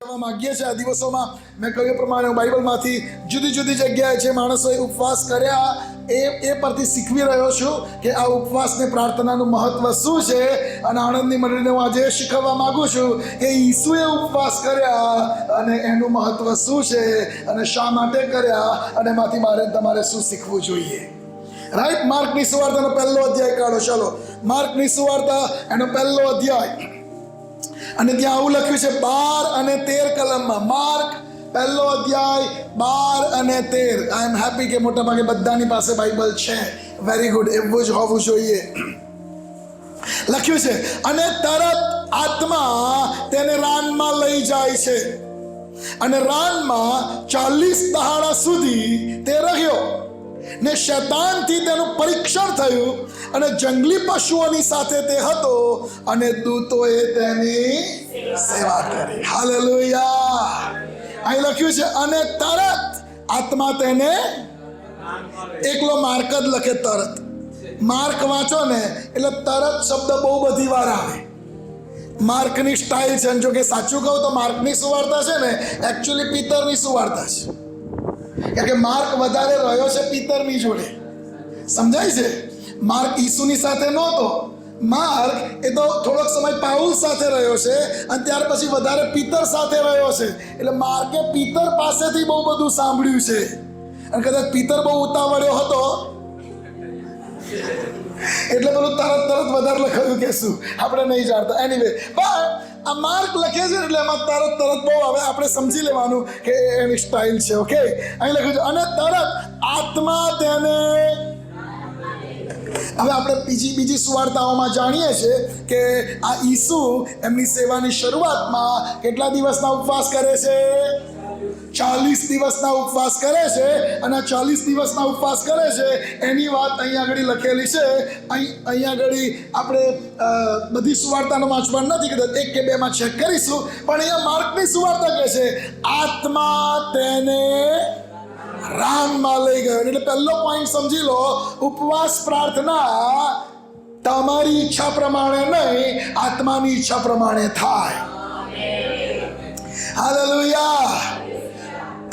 કરવા માંગીએ છીએ. આ દિવસોમાં મેં કહ્યું પ્રમાણે બાઇબલમાંથી જુદી જુદી જગ્યાએ જે માણસોએ ઉપવાસ કર્યા એ પરથી શીખવી રહ્યો છું કે આ ઉપવાસને પ્રાર્થનાનું મહત્વ શું છે. અને આણંદની મંડળીને હું આજે શીખવવા માંગુ છું કે ઈસુએ ઉપવાસ કર્યા અને એનું મહત્વ શું છે અને શા માટે કર્યા અને એમાંથી મારે તમારે શું શીખવું જોઈએ. રાઈટ. માર્કની સુવાર્તાનો પહેલો અધ્યાય કાઢો. ચાલો, માર્કની સુવાર્તા એનો પહેલો અધ્યાય, અને ત્યાં આવું લખ્યું છે 12 અને 13 કલમમાં. માર્ક પહેલો અધ્યાય 12 અને 13. આઈ એમ હેપી કે મોટા ભાગે બધાની પાસે બાઇબલ છે. વેરી ગુડ, એવું જ હોવું જોઈએ. લખ્યું છે, અને તરત આત્મા તેને રાનમાં લઈ જાય છે, અને રાનમાં 40 દહાડા સુધી તે રહ્યો, ને શૈતાનથી તેનું પરીક્ષણ થયું, અને જંગલી પશુઓની સાથે તે હતો, અને દૂતોએ તેની સેવા કરી. હાલેલુયા. અહીં લખ્યું છે, અને તરત આત્મા તેને, એકલો માર્ક જ લખે તરત. માર્ક વાંચો ને એટલે તરત શબ્દ બહુ બધી વાર આવે. માર્કની સ્ટાઇલ છે. જો કે સાચું કહું તો માર્કની સુવાર્તા છે ને એકચ્યુઅલી પીતરની સુવાર્તા છે, કારણ કે માર્ક વધારે રહ્યો છે પીતરની જોડે. સમજાય છે? માર્ક ઈસુની સાથે નહોતો. માર્ક એ તો થોડોક સમય પાઉલ સાથે રહ્યો છે અને ત્યાર પછી વધારે પીતર સાથે રહ્યો છે. એટલે માર્કે પીતર પાસેથી બહુ બધું સાંભળ્યું છે. અને કદાચ પીતર બહુ ઉતાવળ્યો હતો એટલે પેલું તરત વધારે લખાયું કે શું આપણે નહીં જાણતા. એનીવે, પણ આ માર્ક લખે છે એટલે એમાં તરત બહુ હવે આપણે સમજી લેવાનું કે એની સ્ટાઇલ છે. ઓકે, અહીં લખ્યું છે, અને તરત આત્મા તેને. હવે આપણે બીજી સુવાર્તાઓમાં જાણીએ છીએ કે આ ઈસુ એમની સેવાની શરૂઆતમાં કેટલા દિવસના ઉપવાસ કરે છે? 40 દિવસના ઉપવાસ કરે છે. અને 40 દિવસના ઉપવાસ કરે છે એની વાત અહીંયા આગળ લખેલી છે. અહીંયા આગળ આપણે બધી સુવાર્તાનો વાંચવાનું નથી, કદાચ 1 કે 2 માં ચેક કરીશું. પણ અહીંયા માર્કની સુવાર્તા કહે છે, આત્મા તેને રાનમાં લઈ ગયો. એટલે પહેલો પોઈન્ટ સમજી લો, ઉપવાસ પ્રાર્થના તમારી ઈચ્છા પ્રમાણે નહીં, આત્માની ઈચ્છા પ્રમાણે થાય. હાલેલુયા.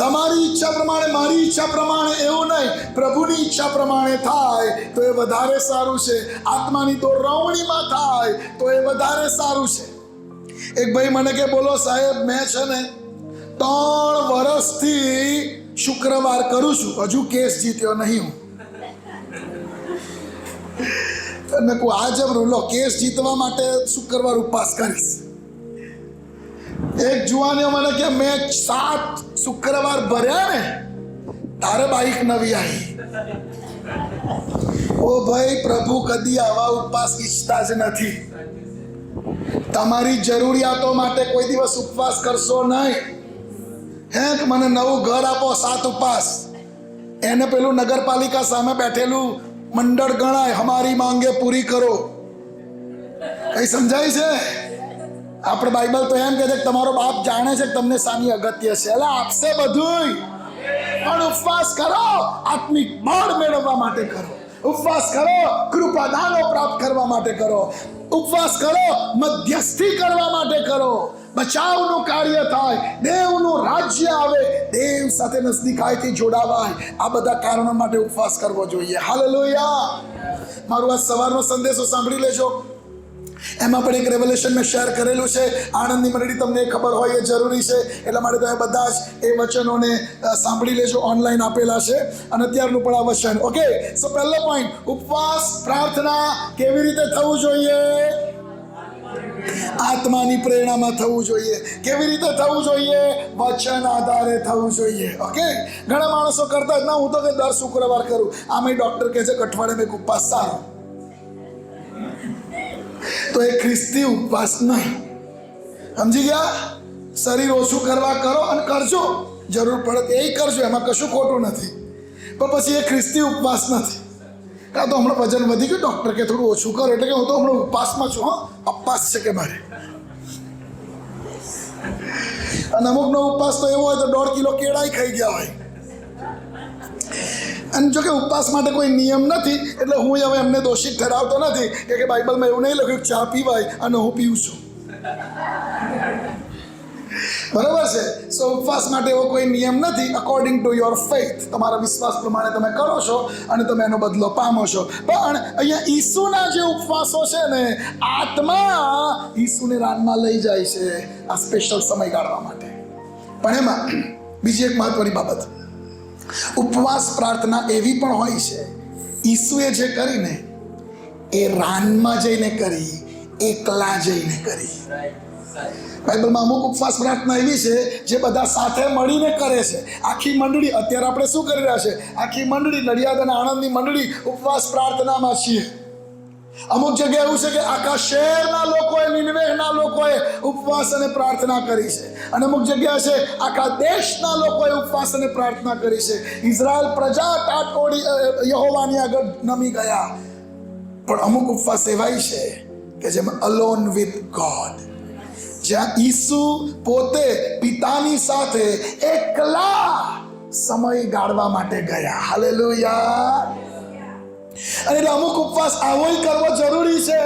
તમારી ઈચ્છા પ્રમાણે, મારી ઈચ્છા પ્રમાણે એવું નહીં, પ્રભુની ઈચ્છા પ્રમાણે થાય તો એ વધારે સારું છે. આત્માની દોરવણીમાં થાય તો એ વધારે સારું છે. એક ભાઈ મને કે, બોલો સાહેબ, મેં છે ને 3 વર્ષથી શુક્રવાર કરું છું, હજુ કેસ જીત્યો નહીં હું. મેં કહું આ જબરું, લો કેસ જીતવા માટે શુક્રવાર ઉપવાસ કરીશ. એક જુવાનીઓ મને કે, મેં 7 શુક્રવાર ભર્યા ને તારે બાઈક નવી આવી. ઓ ભાઈ, પ્રભુ કદી આવા ઉપવાસ ઈચ્છતા જ નથી. તમારી જરૂરિયાતો માટે કોઈ દિવસ ઉપવાસ કરશો નહીં. હે કે મને નવું ઘર આપો, 7 ઉપવાસ. એને પેલું નગરપાલિકા સામે બેઠેલું મંડળ ગણાય, હમારી માંગે પૂરી કરો. કઈ સમજાય છે? આપણે બાઇબલ તો એમ કહે છે કે તમારો બાપ જાણે છે કે તમને શાની અગત્ય છે, એટલે આપશે બધું. પણ ઉપવાસ કરો, આત્મિક બળ મેળવવા માટે કરો. ઉપવાસ કરો, કૃપાદાનો પ્રાપ્ત કરવા માટે કરો. ઉપવાસ કરો, મધ્યસ્થી કરવા માટે કરો. બચાવનું કાર્ય થાય, દેવનું રાજ્ય આવે, દેવ સાથે નજદીકાઈથી જોડાવાય. આ બધા કારણો માટે ઉપવાસ કરવો જોઈએ. હાલેલુયા. મારું આ સવારનો સંદેશો સાંભળી લેજો. એમાં પણ એક રેવલેશન મેં શેર કરેલું છે. આણંદની મંડળી તમને ખબર હોય એ જરૂરી છે, એટલા માટે તમે બધા જ એ વચનોને સાંભળી લેજો. ઓનલાઈન આપેલા છે અને અત્યારનું પણ આ વચન. ઓકે, સો પહેલો પોઈન્ટ, ઉપવાસ પ્રાર્થના કેવી રીતે થવું જોઈએ? આત્માની પ્રેરણામાં થવું જોઈએ. કેવી રીતે થવું જોઈએ? વચન આધારે થવું જોઈએ. ઓકે, ઘણા માણસો કરતા જ ના, હું તો કે દર શુક્રવાર કરું. આમે ડોક્ટર કહે છે કે અઠવાડિયામાં એક ઉપવાસ સારો. તો એ ખ્રિસ્તી ઉપવાસ નહીં. સમજી ગયા? શરીર ઓછું કરવા કરો અને કરજો, જરૂર પડે એ કરજો, એમાં કશું ખોટું નથી. પણ પછી એ ખ્રિસ્તી ઉપવાસ નથી. કાં તો હમણાં વજન વધી ગયું, ડૉક્ટર કે થોડું ઓછું કરો, એટલે કે હું તો હમણાં ઉપવાસમાં છું. હા, ઉપવાસ છે કે મારે. અને અમુકનો ઉપવાસ તો એવો હોય તો 1.5 કિલો કેળાઈ ખાઈ ગયા હોય. અને જો કે ઉપવાસ માટે કોઈ નિયમ નથી, એટલે હું હવે એમને દોષિત ઠરાવતો નથી કે બાઇબલમાં એવું નહીં લખ્યું ચા પીવાય અને હું પીઉં છું. બરોબર છે. સો ઉપવાસ માટે એવો કોઈ નિયમ નથી. અકોર્ડિંગ ટુ યોર ફેથ, તમારા વિશ્વાસ પ્રમાણે તમે કરો છો અને તમે એનો બદલો પામો છો. પણ અહીંયા ઈસુના જે ઉપવાસો છે ને, આત્મા ઈસુને રાનમાં લઈ જાય છે આ સ્પેશિયલ સમય ગાળવા માટે. પણ એમાં બીજી એક મહત્વની બાબત, ઉપવાસ પ્રાર્થના એવી પણ હોય છે, ઈસુએ જે કરીને એ રાનમાં જઈને કરી, એકલા જઈને કરી. બાઇબલમાં અમુક ઉપવાસ પ્રાર્થના એવી છે જે બધા સાથે મળીને કરે છે. આખી મંડળી, અત્યારે આપણે શું કરી રહ્યા છે, આખી મંડળી, નડિયાદ અને આણંદની મંડળી ઉપવાસ પ્રાર્થનામાં છીએ. અમુક જગ્યાએ એવું છે કે આખા શહેરના લોકોએ, નિનવેના લોકોએ ઉપવાસ અને પ્રાર્થના કરી છે. અને અમુક જગ્યા છે આખા દેશના લોકોએ ઉપવાસ અને પ્રાર્થના કરી છે. ઇઝરાયલ પ્રજા ટાટોડી યહોવાની આગળ નમી ગયા. પણ અમુક ઉપવાસ એવાય છે કે જેમાં અલોન વિથ ગોડ, જ્યાં ઈસુ પોતે પિતાની સાથે એકલા સમય ગાળવા માટે ગયા. હાલેલુયા. અને એટલે અમુક ઉપવાસ આવોય કરવો જરૂરી છે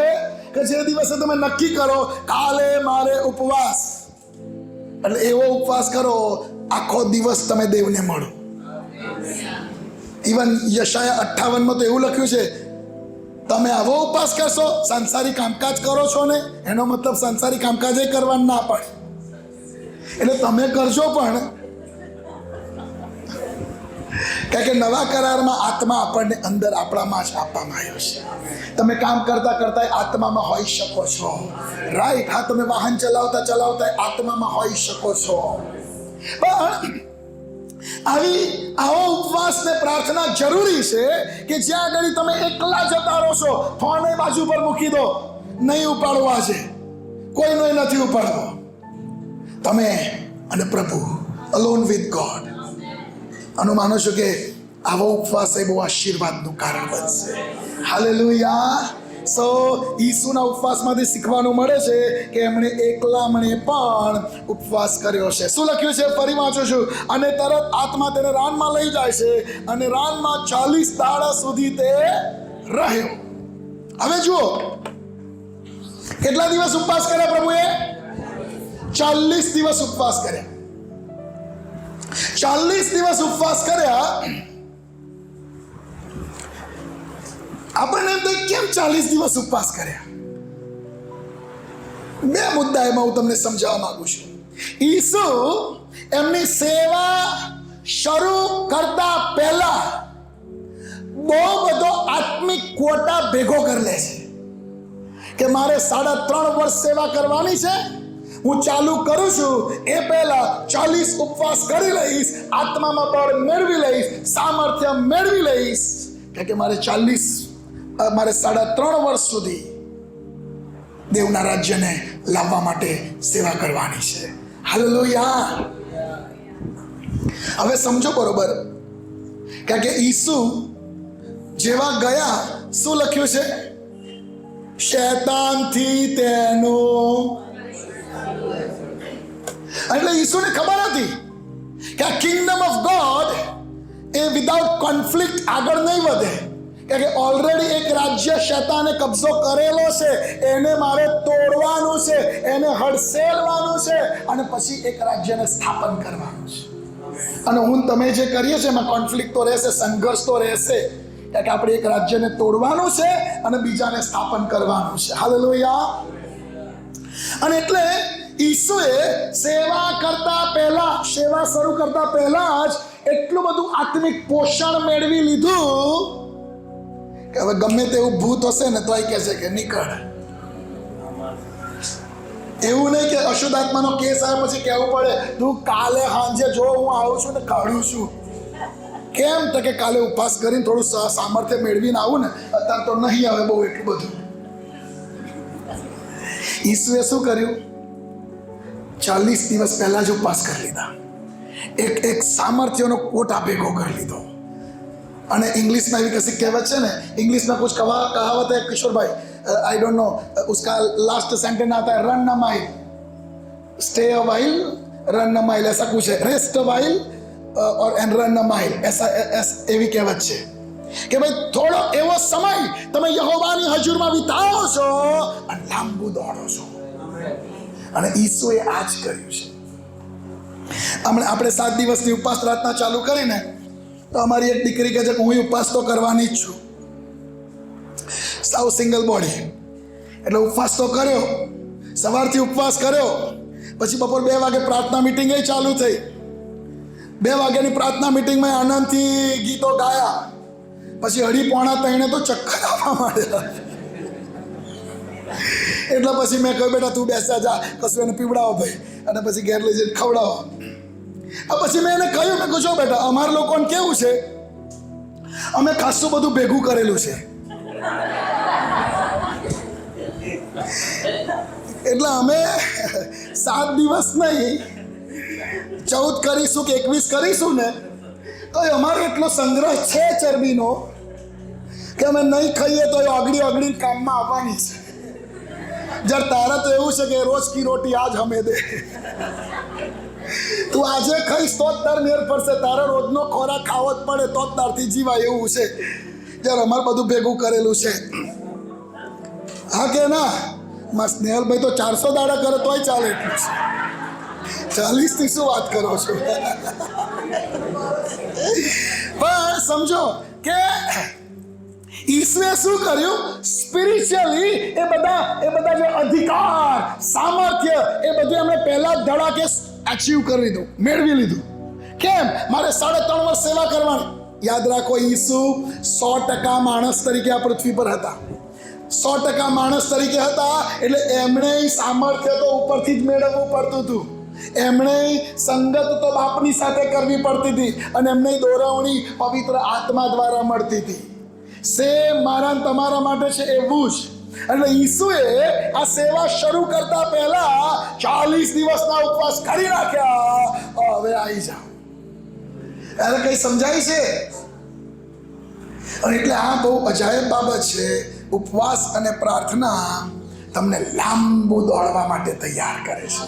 કે જે દિવસે તમે નક્કી કરો કાલે મારે ઉપવાસ, એટલે એવો ઉપવાસ કરો આખો દિવસ તમે દેવને મળો. ઇવન યશાયા 58 તો એવું લખ્યું છે, તમે આવો ઉપવાસ કરશો, સંસારી કામકાજ કરો છો ને, એનો મતલબ સંસારી કામકાજ કરવાનું ના પડે. એટલે તમે કરજો, પણ કારણ કે નવા કરારમાં આત્મા આપણને અંદર આપણામાં જ આપવામાં આવ્યો છે. તમે કામ કરતા કરતા આત્મામાં હોઈ શકો છો. રાઈટ? હા, તમે વાહન ચલાવતા ચલાવતા આત્મામાં હોઈ શકો છો. પણ આવો ઉપવાસ ને પ્રાર્થના જરૂરી છે કે જ્યાં આગળ તમે એકલા જતા રહો છો, ફોન બાજુ પર મૂકી દો, નહીં ઉપાડવા છે, કોઈનો નથી ઉપાડવો, તમે અને પ્રભુ, અલોન વિથ ગોડ. આનું માનો છો કે આવો ઉપવાસ એ બહુ આશીર્વાદનું કારણ બનશે. હાલેલુયા. સો ઈસુના ઉપવાસમાંથી શીખવાનું મળે છે કે એમણે એકલા મને પણ ઉપવાસ કર્યો છે. શું લખ્યું છે? ફરી વાંચું છું. અને તરત આત્મા તેને રાનમાં લઈ જાય છે અને રાનમાં 40 દાડા સુધી તે રહ્યો. હવે જુઓ, કેટલા દિવસ ઉપવાસ કર્યા પ્રભુએ? 40 દિવસ ઉપવાસ કર્યા. 40 દિવસ ઉપવાસ કર્યા. આપણને એમ થાય કેમ 40 દિવસ ઉપવાસ કર્યા? બે મુદ્દા એમાં હું તમને સમજાવવા માંગુ છું. ઈસુ એમની સેવા શરૂ કરતા પહેલા બહુ બધો આત્મિક ક્વોટા ભેગો કરી લે છે કે મારે 3.5 વર્ષ સેવા કરવાની છે. હું ચાલુ કરું છું એ પહેલા 40 ઉપવાસ કરી લઈશ, આત્મામાં બળ મેળવી લઈશ, સામર્થ્ય મેળવી લઈશ, કે મારે 3.5 વર્ષ સુધી દેવના રાજ્યને લાવવા માટે સેવા કરવાની છે. હાલેલુયા. હવે સમજો બરોબર, કારણ કે ઈસુ જેવા ગયા, શું લખ્યું છે? શૈતાનથી તેનો, એટલે ઈસુને ખબર હતી કે આ Kingdom of God A without conflict આગળ નહીં વધે. કારણ કે ઓલરેડી એક રાજ્ય શૈતાને કબજો કરેલો છે, એને મારે તોડવાનું છે, એને હડસેલવાનું છે અને પછી એક રાજ્યને સ્થાપન કરવાનું છે. અને હું તમે જે કરીએ છીએ એમાં કોન્ફ્લિક્ટ તો રહેશે, સંઘર્ષ તો રહેશે, કારણ કે આપણે એક રાજ્યને તોડવાનું છે અને બીજાને સ્થાપન કરવાનું છે. હાલેલુયા. અને એટલે ઈસુએ સેવા કરતા પહેલા, સેવા શરૂ કરતા પહેલા જ એટલું બધું આત્મિક પોષણ મેળવી લીધું કે હવે ગમે તેવું ભૂત હશે ને તો કહે છે કે નીકળ. એવું નહીં કે અશુદ્ધ આત્માનો કેસ આવે પછી કહેવું પડે તું કાલે સાંજે જો હું આવું છું ને કાઢું છું. કેમ? તો કે કાલે ઉપવાસ કરીને થોડું સામર્થ્ય મેળવીને આવું ને, અત્યારે તો નહીં આવે બહુ એટલું બધું. ઈસુએ શું કર્યું? 40 દિવસ પહેલા જ ઉપવાસ કરી લીધા. એક સામર્થ્યનો કોટા ભેગો કરી લીધો. અને इंग्लिश में भी कैसी कहावत है ना, इंग्लिश में कुछ कहावत है किशोर भाई, आई डोंट नो, उसका लास्ट सेंटेंस आता है run a mile, stay a while, run a mile, ऐसा कुछ है, रेस्ट अ वाइल और एंड रन अ माइल, ऐसा એવી કહેવત છે કે ભાઈ થોડો એવો સમય તમે યહોવાની હજુરમાં વિતાવો છો અને લાંબુ દોડો છો. અને ઈસુએ આ જ કર્યું છે. આપણે 7 દિવસની ઉપવાસ પ્રાર્થના ચાલુ કરીને તો અમારી એક દીકરી કહે છે કે હું ઉપવાસ તો કરવાની જ છું, સાવ સિંગલ બોડી. એટલે ઉપવાસ તો કર્યો, સવારથી ઉપવાસ કર્યો, પછી બપોર 2 વાગે પ્રાર્થના મિટિંગ ચાલુ થઈ. 2 વાગ્યાની પ્રાર્થના મિટિંગમાં આનંદથી ગીતો ગાયા, પછી 2:30 તો ચક્કર આવવા માંડ્યા. એટલે પછી મેં કહ્યું બેટા તું બેસા જા, કશું એને પીવડાવો ભાઈ, અને પછી ઘેર લઈ જઈને ખવડાવો. પછી મેં એને કહ્યું, મેં કહું બેટા અમારા લોકોને કેવું છે, અમે ખાસું બધું ભેગું કરેલું છે, એટલે અમે 7 દિવસ નહીં 14 કરીશું કે 21 કરીશું ને તો અમારો એટલો સંગ્રહ છે ચરબીનો કે અમે નહીં ખાઈએ તો એ ઓગળી કામમાં આવવાની છે. જ્યારે તારા તો એવું છે કે રોજ કી રોટી આજ હમે દે, તું આજે ખાઈશ તો જ તાર મેર પડશે, તારા રોજનો ખોરાક ખાવો જ પડે તો જ તારથી જીવાય એવું છે. જ્યારે અમારે બધું ભેગું કરેલું છે. હા કે ના? મારા સ્નેહલભાઈ તો 400 દાડા કરે તોય ચાલે એટલું છે. 40 ની શું વાત કરો છો? પણ સમજો કે ઈશ્વરે શું કર્યું? સ્પિરિચ્યુઅલી એ બધા જે અધિકાર, સામર્થ્ય એ બધું એમણે પહેલા જ ધડાકે અચીવ કરી લીધું, મેળવી લીધું. કેમ? મારે 3.5 વર્ષ સેવા કરવાની. યાદ રાખો, ઈસુ 100% માણસ તરીકે આ પૃથ્વી પર હતા. 100% માણસ તરીકે હતા, એટલે એમણે સામર્થ્ય તો ઉપરથી જ મેળવવું પડતું હતું. એમણે સંગત તો બાપની સાથે કરવી પડતી હતી, અને એમને દોરવણી પવિત્ર આત્મા દ્વારા મળતી હતી. સેમ મારા તમારા માટે છે એવું જ. એટલે ઈસુએ આ સેવા શરૂ કરતા પહેલા 40 દિવસના ઉપવાસ કરી નાખ્યા. હવે આવી જાઓ, એને કઈ સમજાય છે? અને એટલે આ બહુ અજાયબ બાબત છે. ઉપવાસ અને પ્રાર્થના તમને લાંબુ દોડવા માટે તૈયાર કરે છે.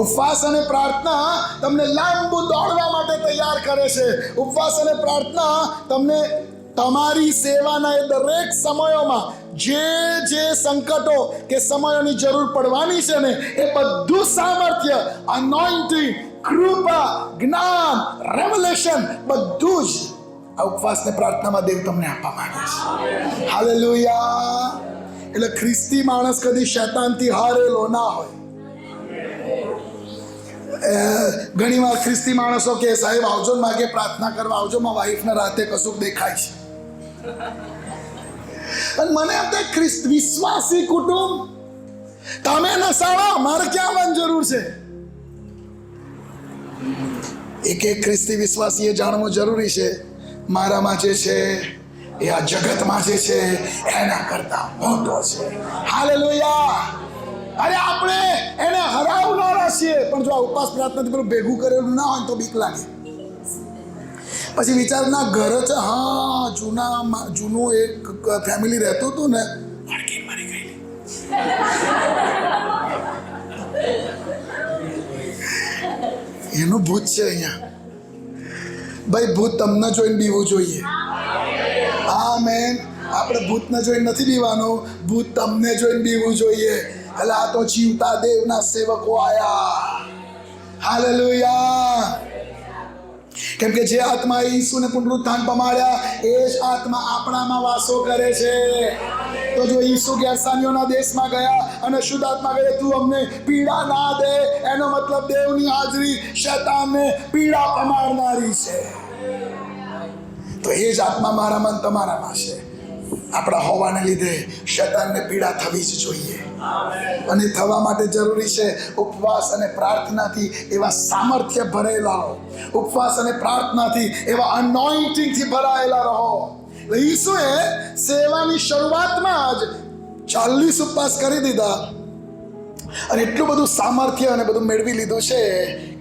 ઉપવાસ અને પ્રાર્થના તમને લાંબુ દોડવા માટે તૈયાર કરે છે. ઉપવાસ અને પ્રાર્થના તમને તમારી સેવાના એ દરેક સમયોમાં જે સંકટો કે સમયોની જરૂર પડવાની છે ને, એ બધું સામર્થ્ય, અનોઇન્ટિંગ, કૃપા, જ્ઞાન, રેવલેશન બધું જ આ ઉપવાસ ને પ્રાર્થનામાં દેવ તમને આપવા માંગે છે. હાલેલુયા. એટલે ખ્રિસ્તી માણસ કદી શૈતાનથી હારેલો ના હોય. ઘણી વાર ખ્રિસ્તી માણસો કે સાહેબ આવજો ને માગે પ્રાર્થના કરવા આવજો, મારા વાઈફને રાતે કશુંક દેખાય છે. અને મને એમ થાય વિશ્વાસી કુટુંબ તમે નસાવા, મારે ક્યાં આવવાની જરૂર છે? એક ખ્રિસ્તી વિશ્વાસી એ જાણવું જરૂરી છે, મારામાં જે છે એ આ જગતમાં જે છે એના કરતા મોટો છે. હાલેલુયા. અરે આપણે એને હરાવનારા છીએ, પણ જો આ ઉપવાસ પ્રાર્થનાથી પેલું ભેગું કરેલું ના હોય તો બીક લાગે. પછી વિચાર ના ઘર છે, હા જૂનું એક ફેમિલી રહેતું હતું ને, હડકી મરી ગયેલી. એનું ભૂત છે અહીંયા. ભાઈ ભૂત તમને જોઈને બીવું જોઈએ. આમેન. આપણે ભૂતને જોઈને નથી બીવાનું, ભૂત તમને જોઈને બીવું જોઈએ. એટલે આ તો જીવતા દેવના સેવકો આયા. હાલેલુયા. કેમ કે જે આત્મા ઈસુને પુનરુત્થાન પમાડ્યા એ જ આત્મા આપણામાં વાસો કરે છે. તો જો ઈસુ ગેરસાનીઓના દેશમાં ગયા અને શુદ્ધ આત્મા કહે તું અમને પીડા ના દે, એનો મતલબ દેવની હાજરી શૈતાનને પીડા પમાડનારી છે. તો એ જ આત્મા મારામાં તમારામાં છે. આપણા હોવાને લીધે શૈતાનને પીડા થવી જ જોઈએ, અને થવા માટે જરૂરી છે ઉપવાસ અને પ્રાર્થનાથી એવા સામર્થ્ય ભરેલા રહો. ઉપવાસ અને પ્રાર્થનાથી એવા અનોઇન્ટિંગથી ભરાયેલા રહો. ઈસુએ સેવાની શરૂઆતમાં જ 40 ઉપવાસ કરી દીધા, અને એટલું બધું સામર્થ્ય અને બધું મેળવી લીધું છે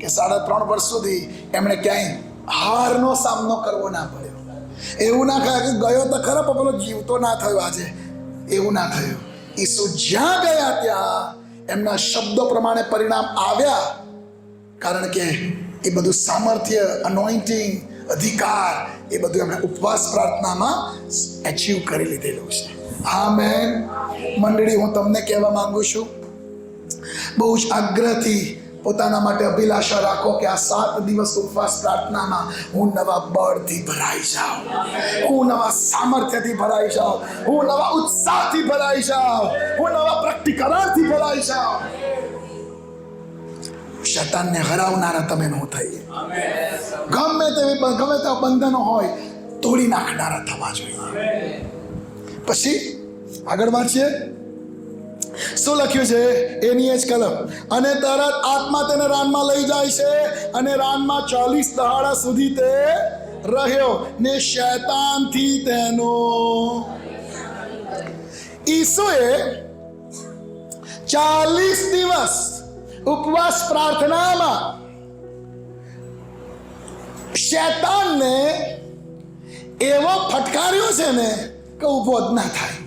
કે 3.5 વર્ષ સુધી એમણે ક્યાંય હારનો સામનો કરવો ના પડ્યો. એવું ના થાય કે ગયો તો ખરા પણ પેલો જીવતો ના થયો આજે, એવું ના થયું. ઈસુ જ્યાં ગયા ત્યાં એમના શબ્દો પ્રમાણે પરિણામ આવ્યા, કારણ કે એ બધું સામર્થ્ય, અનોઇન્ટિંગ, અધિકાર એ બધું એમણે ઉપવાસ પ્રાર્થનામાં એચીવ કરી લીધેલું છે. આમેન. મંડળી, હું તમને કહેવા માંગુ છું, બહુ જ આગ્રહથી પોતાના માટે અભિલાષા રાખો કે આ 7 દિવસ ઉપવાસ પ્રાર્થનામાં હું નવા બળથી ભરાઈ જાઉં, હું નવા સામર્થ્યથી ભરાઈ જાઉં, હું નવા ઉત્સાહથી ભરાઈ જાઉં, હું નવા પ્રકટીકરણથી ભરાઈ જાઉં. શૈતાનને હરાવનારા તમે ન થઈએ. ગમે તેવા બંધનો હોય તોડી નાખનારા થવા જોઈએ. પછી આગળ વાંચીએ શું લખ્યું છે એની જ કલમ. અને તરત આત્મા તેને રાનમાં લઈ જાય છે અને રાનમાં 40 દહાડા સુધી તે રહ્યો ને શૈતાનથી તેનો. ઈસુએ 40 દિવસ ઉપવાસ પ્રાર્થનામાં શૈતાનને એવો ફટકાર્યો છે ને કે ઊભો જ ના થાય.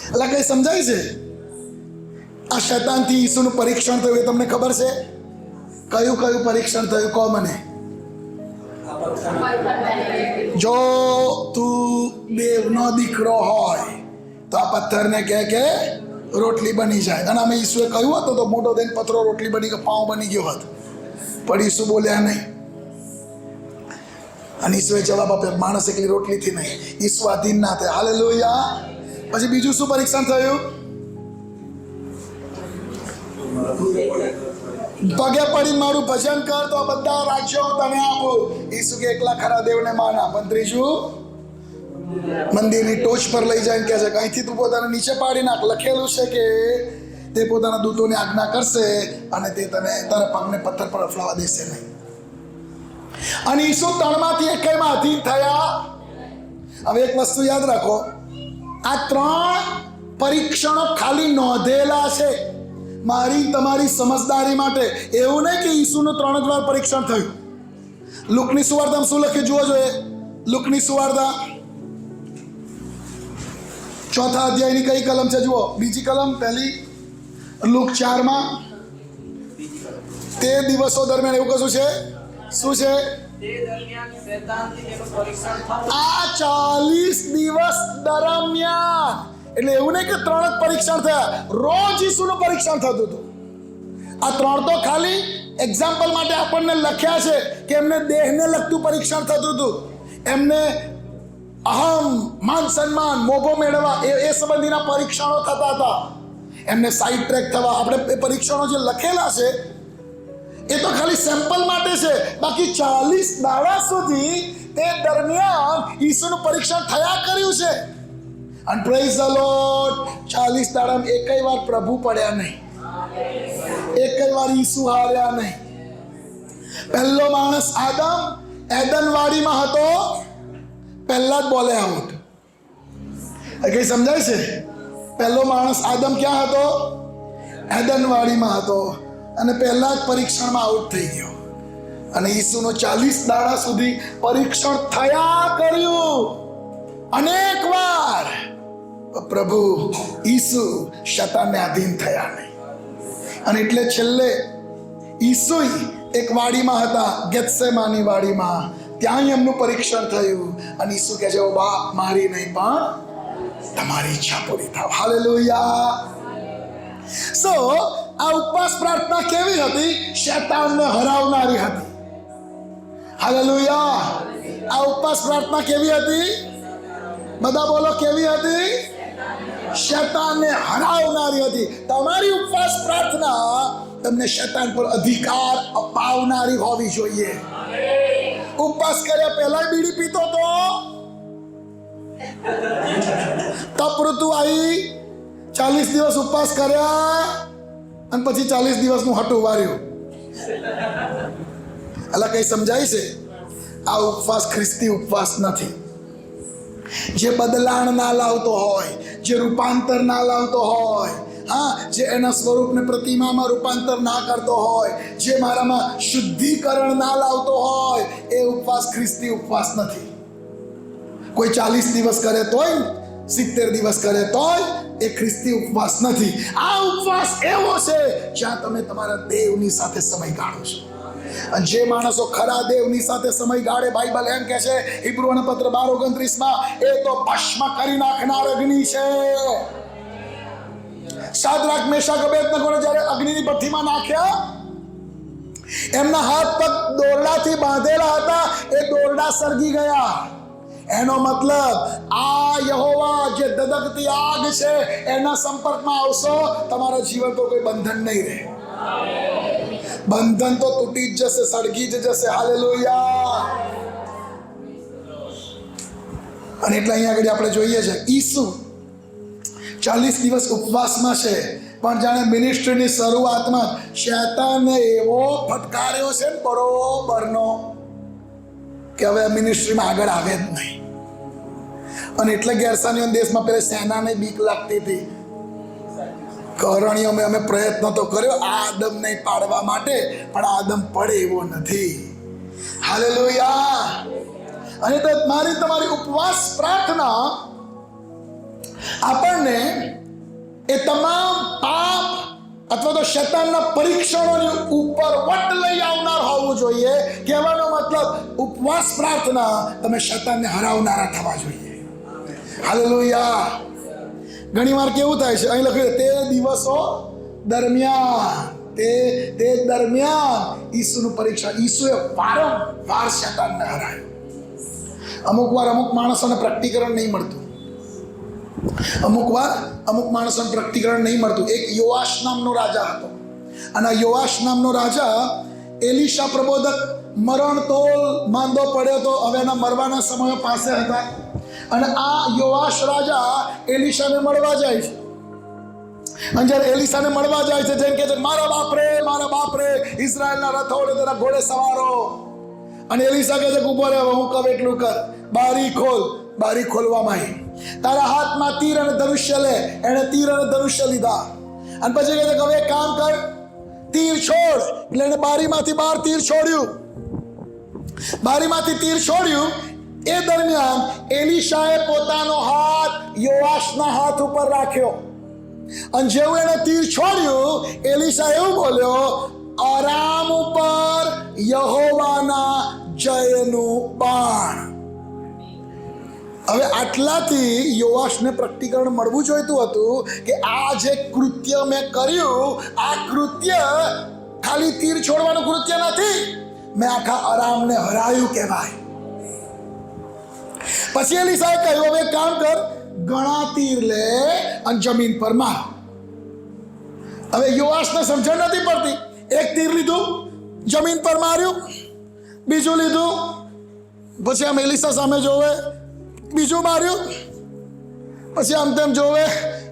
એટલે કઈ સમજાય છે? આ શૈતાનથી ઈસુનું પરીક્ષણ થયું એ તમને ખબર છે? કયું કયું પરીક્ષણ થયું કહો મને. જો તું દેવનો દીકરો હોય તો આ પથ્થરને કહે કે રોટલી બની જાય. અને અમે ઈસુએ કહ્યું હતું તો મોટો દઈને પથરો રોટલી બની ગયો, પાઉં બની ગયો હોત, પણ ઈસુ બોલ્યા નહીં. અને ઈસુએ જવાબ આપ્યો માણસ એકલી રોટલીથી નહીં, ઈસુ આધીન ના થાય. હાલેલુયા. પછી બીજું શું પરીક્ષણ થયું? પગે પડી મારું ભજન કર તો બધા રાજ્યો તને આપું. ઈસુ કે એકલા ખરા દેવને માના. પણ ત્રીજું મંદિરની ટોચ પર લઈ જાય કે છે કે અહીંથી તું પોતાને નીચે પાડી નાખ. લખેલું છે કે તે પોતાના દૂતોને આજ્ઞા કરશે અને તે તને તારા પગને પથ્થર પર અફલાવા દેશે નહીં. અને ઈસુ 3માંથી એકમાં અધીન થયા. હવે એક વસ્તુ યાદ રાખો, આ 3 પરીક્ષણો ખાલી નોંધેલા છે મારી તમારી સમજદારી માટે. એવું નહીં કે ઈસુનું 3 જ વાર પરીક્ષણ થયું. લુકની સુવાર્તામાં શું લખ્યું જુઓ જોઈએ. લુકની સુવાર્તા 4થા અધ્યાયની કઈ કલમ છે જુઓ. બીજી કલમ, પહેલી. લુક 4માં તે દિવસો દરમિયાન એવું કશું છે. શું છે? આ 40 દિવસ દરમિયાન. એટલે એવું નહીં કે 3 જ પરીક્ષણ થયા, રોજ ઈસુનું પરીક્ષણ થતું હતું. આ 3 તો ખાલી એક્ઝામ્પલ માટે આપણને લખ્યા છે કે એમને દેહને લગતું પરીક્ષણ થતું હતું. એમને અહમ, માન સન્માન, મોભો મેળવવા એ સંબંધીના પરીક્ષણો થતા હતા. એમને સાઈડ ટ્રેક થવા. આપણે એ પરીક્ષણો જે લખેલા છે એ તો ખાલી સેમ્પલ માટે છે. બાકી 40 દાડા સુધી તે દરમિયાન ઈસુનું પરીક્ષણ થયા કર્યું છે. અને પ્રેઝ ધ લોર્ડ, 40 દાડામાં એકય વાર પ્રભુ પડ્યા નહીં, એકય વાર ઈસુ હાર્યા નહીં. પહેલો માણસ આદમ એદનવાડીમાં હતો, પહેલા જ બોલે આઉટ. કઈ સમજાય છે? પહેલો માણસ આદમ ક્યાં હતો? એદનવાડીમાં હતો અને પહેલા જ પરીક્ષણમાં આઉટ થઈ ગયો. અને ઈસુનો 40 દાડા સુધી પરીક્ષણ થયા કર્યું અનેક વાર. પ્રભુ ઈસુ શૈતાનને આધીન થયા નહીં. અને એટલે છેલ્લે ઈસુ એક વાડીમાં હતા, ગેત્સેમાની વાડીમાં. ત્યાં એમનું પરીક્ષણ થયું અને ઈસુ કહે છે, ઓ બાપ, મારી નહીં પણ તમારી ઈચ્છા પૂરી થાવ. હાલેલુયા. સો આ ઉપવાસ પ્રાર્થના કેવી હતી? શૈતાનને હરાવનારી હતી. હાલેલુયા. આ ઉપવાસ પ્રાર્થના કેવી હતી? બધા બોલો, કેવી હતી? શૈતાનને હરાવનારી હતી. તમારી ઉપવાસ પ્રાર્થના તમને શૈતાન પર અધિકાર અપાવનારી હોવી જોઈએ. ઉપવાસ કર્યા પહેલા બીડી પીતો તો તપ ઋતુ આવી, 40 દિવસ ઉપવાસ કર્યા અને પછી 40 દિવસનું હટું વાર્યું. એટલે કઈ સમજાય છે? આ ઉપવાસ ખ્રિસ્તી ઉપવાસ નથી. જે બદલાણ ના લાવતો હોય, જે રૂપાંતર ના લાવતો હોય, હા, જે એના સ્વરૂપને પ્રતિમામાં રૂપાંતર ના કરતો હોય, જે મારામાં શુદ્ધિકરણ ના લાવતો હોય, એ ઉપવાસ ખ્રિસ્તી ઉપવાસ નથી. કોઈ 40 દિવસ કરે તોય, 70 દિવસ કરે તોય એ ખ્રિસ્તી ઉપવાસ નથી. આ ઉપવાસ એવો છે જ્યાં તમે તમારા દેવની સાથે સમય ગાળો છો. અને જે માણસો ખરા દેવની સાથે સમય ગાળે, બાઇબલ એમ કહે છે હિબ્રુઓના પત્ર 12:29 એ તો ભસ્મ કરી નાખનાર અગ્નિ છે. શાદ્રાક, મેશાક, અબેદનગોને જ્યારે અગ્નિની ભઠ્ઠીમાં નાખ્યા, એમના હાથ પગ દોરડાથી બાંધેલા હતા, એ દોરડા સળગી ગયા. એનો મતલબ આ યહોવા જે ધધકતી આગ છે એના સંપર્કમાં આવશો, તમારા જીવન પર કોઈ બંધન નહીં રહે. બંધન તો તૂટી જ જશે, સળગી જ જશે. હાલેલુયા. અને એટલે અહીંયા આગળ આપણે જોઈએ છે ઈસુ 40 દિવસ ઉપવાસમાં છે, પણ જાણે મિનિસ્ટ્રીની શરૂઆતમાં શૈતાને એવો ફટકાર્યો છે ને બરોબરનો કે હવે મિનિસ્ટ્રીમાં આગળ આવે જ નહીં. અને એટલે ગેરસાનીઓના દેશમાં પેલા સેનાને બીક લાગતી હતી. કરણીઓ અમે પ્રયત્ન તો કર્યો આદમને પાડવા માટે, પણ આદમ પડે એવો નથી. હાલેલુયા. અને તો મારી તમારી ઉપવાસ પ્રાર્થના આપણને એ તમામ પાપ અથવા તો શૈતાનના પરીક્ષણોની ઉપર વટ લઈ આવનાર હોવું જોઈએ. કહેવાનો મતલબ ઉપવાસ પ્રાર્થના તમે શૈતાનને હરાવનારા થવા જોઈએ. હાલેલુયા. ઘણી વાર કેવું થાય છે, અહીં લખ્યું તે દિવસો દરમિયાન, તે દરમિયાન ઈસુનું પરીક્ષા. ઈસુએ વારંવાર શૈતાનને હરાયો. અમુક વાર અમુક માણસોને પ્રકટીકરણ નહીં મળતું. અમુક માણસોને પ્રકટીકરણ નહીં મળતું. એક યોઆશ નામનો રાજા હતો, અને યોઆશ નામનો રાજા એલીશા પ્રબોધક મરણ તોલ માંદો પડ્યો તો હવે એના મરવાના સમય પાસે હતા. અને આ યોઆશ રાજા એલીશાને મળવા જાય છે. અને જ્યારે એલીશાને મળવા જાય છે, જેમ કે છે મારા બાપ રે ઇઝરાયલના રથો અને તેના ઘોડે સવારો. અને એલીશા કહે છે ઉભો રહે, હું કહું એટલું કર. બારી ખોલવામાં આવી. તારા હાથમાં તીર અને ધનુષ્ય લે. એણે તીર અને ધનુષ્ય લીધા. અને પછી કહે છે કે હવે કામ કર, તીર છોડ. એટલે એને બારીમાંથી બહાર તીર છોડ્યું. બારીમાંથી તીર છોડ્યું. એ દરમિયાન એલીશાએ પોતાનો હાથ યોઆશના હાથ ઉપર રાખ્યો. અને જેવું એને તીર છોડ્યું, એલીશા એવું બોલ્યો, અરામ ઉપર યહોવાના જયનું બાણ. હવે આટલાથી યોઆશને પ્રકટીકરણ મળવું જોઈતું હતું કે આ જે કૃત્ય મેં કર્યું, આ કૃત્ય ખાલી તીર છોડવાનું કૃત્ય નથી, મેં આખા અરામને હરાયું કહેવાય. પછી એલીશાએ કહ્યું હવે કામ કર, ઘણા તીર લે અને જમીન પર માર. હવે યોઆશને સમજણ નથી પડતી. એક તીર લીધું, જમીન પર માર્યું. બીજું લીધું, પછી આમ એલીશા સામે જોવે, બીજું માર્યું. પછી આમ તેમ જોવે,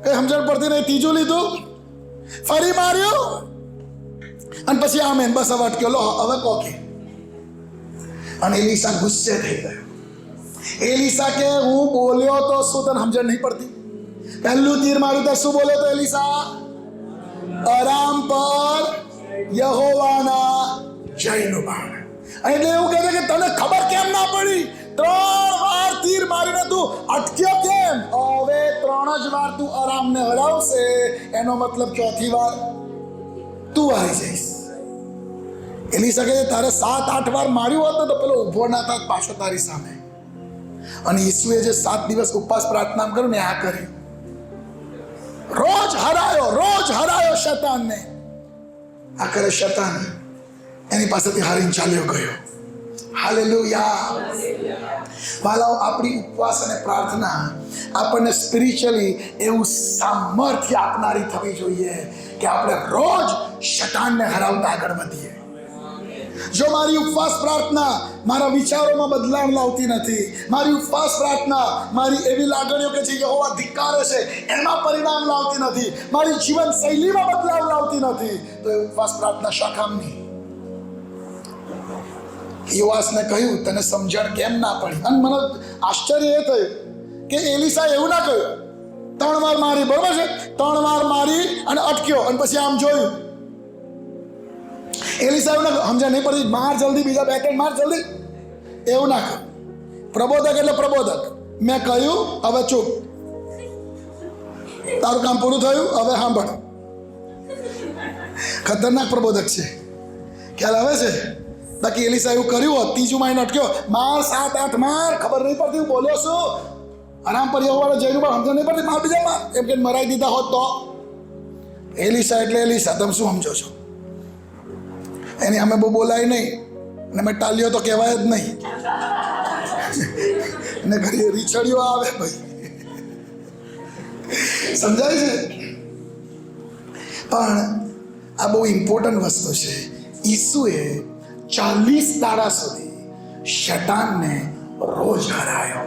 કઈ સમજણ પડતી નહીં. ત્રીજું લીધું, ફરી માર્યું. અને પછી આમ એમ બસ હવે અટક્યો, લો હવે કોકે. અને એલીશા ગુસ્સે થઈ ગયો. એલીશા કે હું બોલ્યો તો શું તને સમજણ નહીં પડતી? પહેલું તીર માર્યું તો શું બોલ્યો તો એલીશા? અરામ પર યહોવાના જયનું બાણ. એટલે એવું કહે છે કે તને ખબર કેમ ના પડી? 3 વાર તીર મારીને તું અટક્યો કેમ? હવે 3 જ વાર તું અરામને હરાવશે, એનો મતલબ 4થી વાર તું હારી જઈશ. એલીશા કહે તારે 7-8 વાર માર્યું હોત ને તો પેલો ઊભો ના થાત પાછો તારી સામે. અને ઈસુએ જે 7 દિવસ ઉપવાસ પ્રાર્થના કર્યું ને, આ કર્યું. રોજ હરાયો શૈતાનને. આખરે શૈતાન એની પાસેથી હારીને ચાલ્યો ગયો. હાલેલુયા. વાલાઓ, આપણી ઉપવાસ અને પ્રાર્થના આપણને સ્પિરિચ્યુઅલી એવું સામર્થ્ય આપનારી થવી જોઈએ કે આપણે રોજ શૈતાનને હરાવતા આગળ વધીએ. જો મારી ઉપવાસ પ્રાર્થના મારા વિચારોમાં બદલાવ લાવતી નથી, મારી ઉપવાસ પ્રાર્થના મારી એવી લાગણીઓ કે જે યહોવા ધિક્કારે છે એમાં પરિણામ લાવતી નથી, મારી જીવન શૈલીમાં બદલાવ લાવતી નથી, તો એ ઉપવાસ પ્રાર્થના શા કામની? યોઆશને કહ્યું તને સમજણ કેમ ના પડી? અને મને આશ્ચર્ય એ થયું કે એલીશા એવું ના કહ્યું 3 વાર મારી, બરોબર છે, 3 વાર મારી અને અટક્યો અને પછી આમ જોયું. એલીશા એવું ના સમજણ નહીં પડતી, માર જલ્દી, બીજા 2 માર જલ્દી, એવું ના કહ્યું. પ્રબોધક એટલે પ્રબોધક. મેં કહ્યું હવે ચૂપ, તારું કામ પૂરું થયું, હવે સાંભળ. ખતરનાક પ્રબોધક છે, ખ્યાલ આવે છે? બાકી એલીશા એવું કર્યું હોત, 3જું માઈને અટક્યો, માર 7-8 માર, ખબર નહીં પડતી હું બોલ્યો શું, આરામ પર યહોવાના જયનું બાણ, સમજણ નહીં પડતી, માર બીજા માર, એમ કે મરાઈ દીધા હોત તો એલિશા એટલે એલિશા, તમે શું સમજો છો? એની અમે બહુ બોલાય નહીં અને મેં ટાલ્યો તો કહેવાય જ નહીં. અને ઘરે રીછડીઓ આવે ભાઈ, સમજાય છે? પણ આ બહુ ઇમ્પોર્ટન્ટ વસ્તુ છે. ઈસુએ 40 દાડા સુધી શૈતાનને રોજ હરાયો.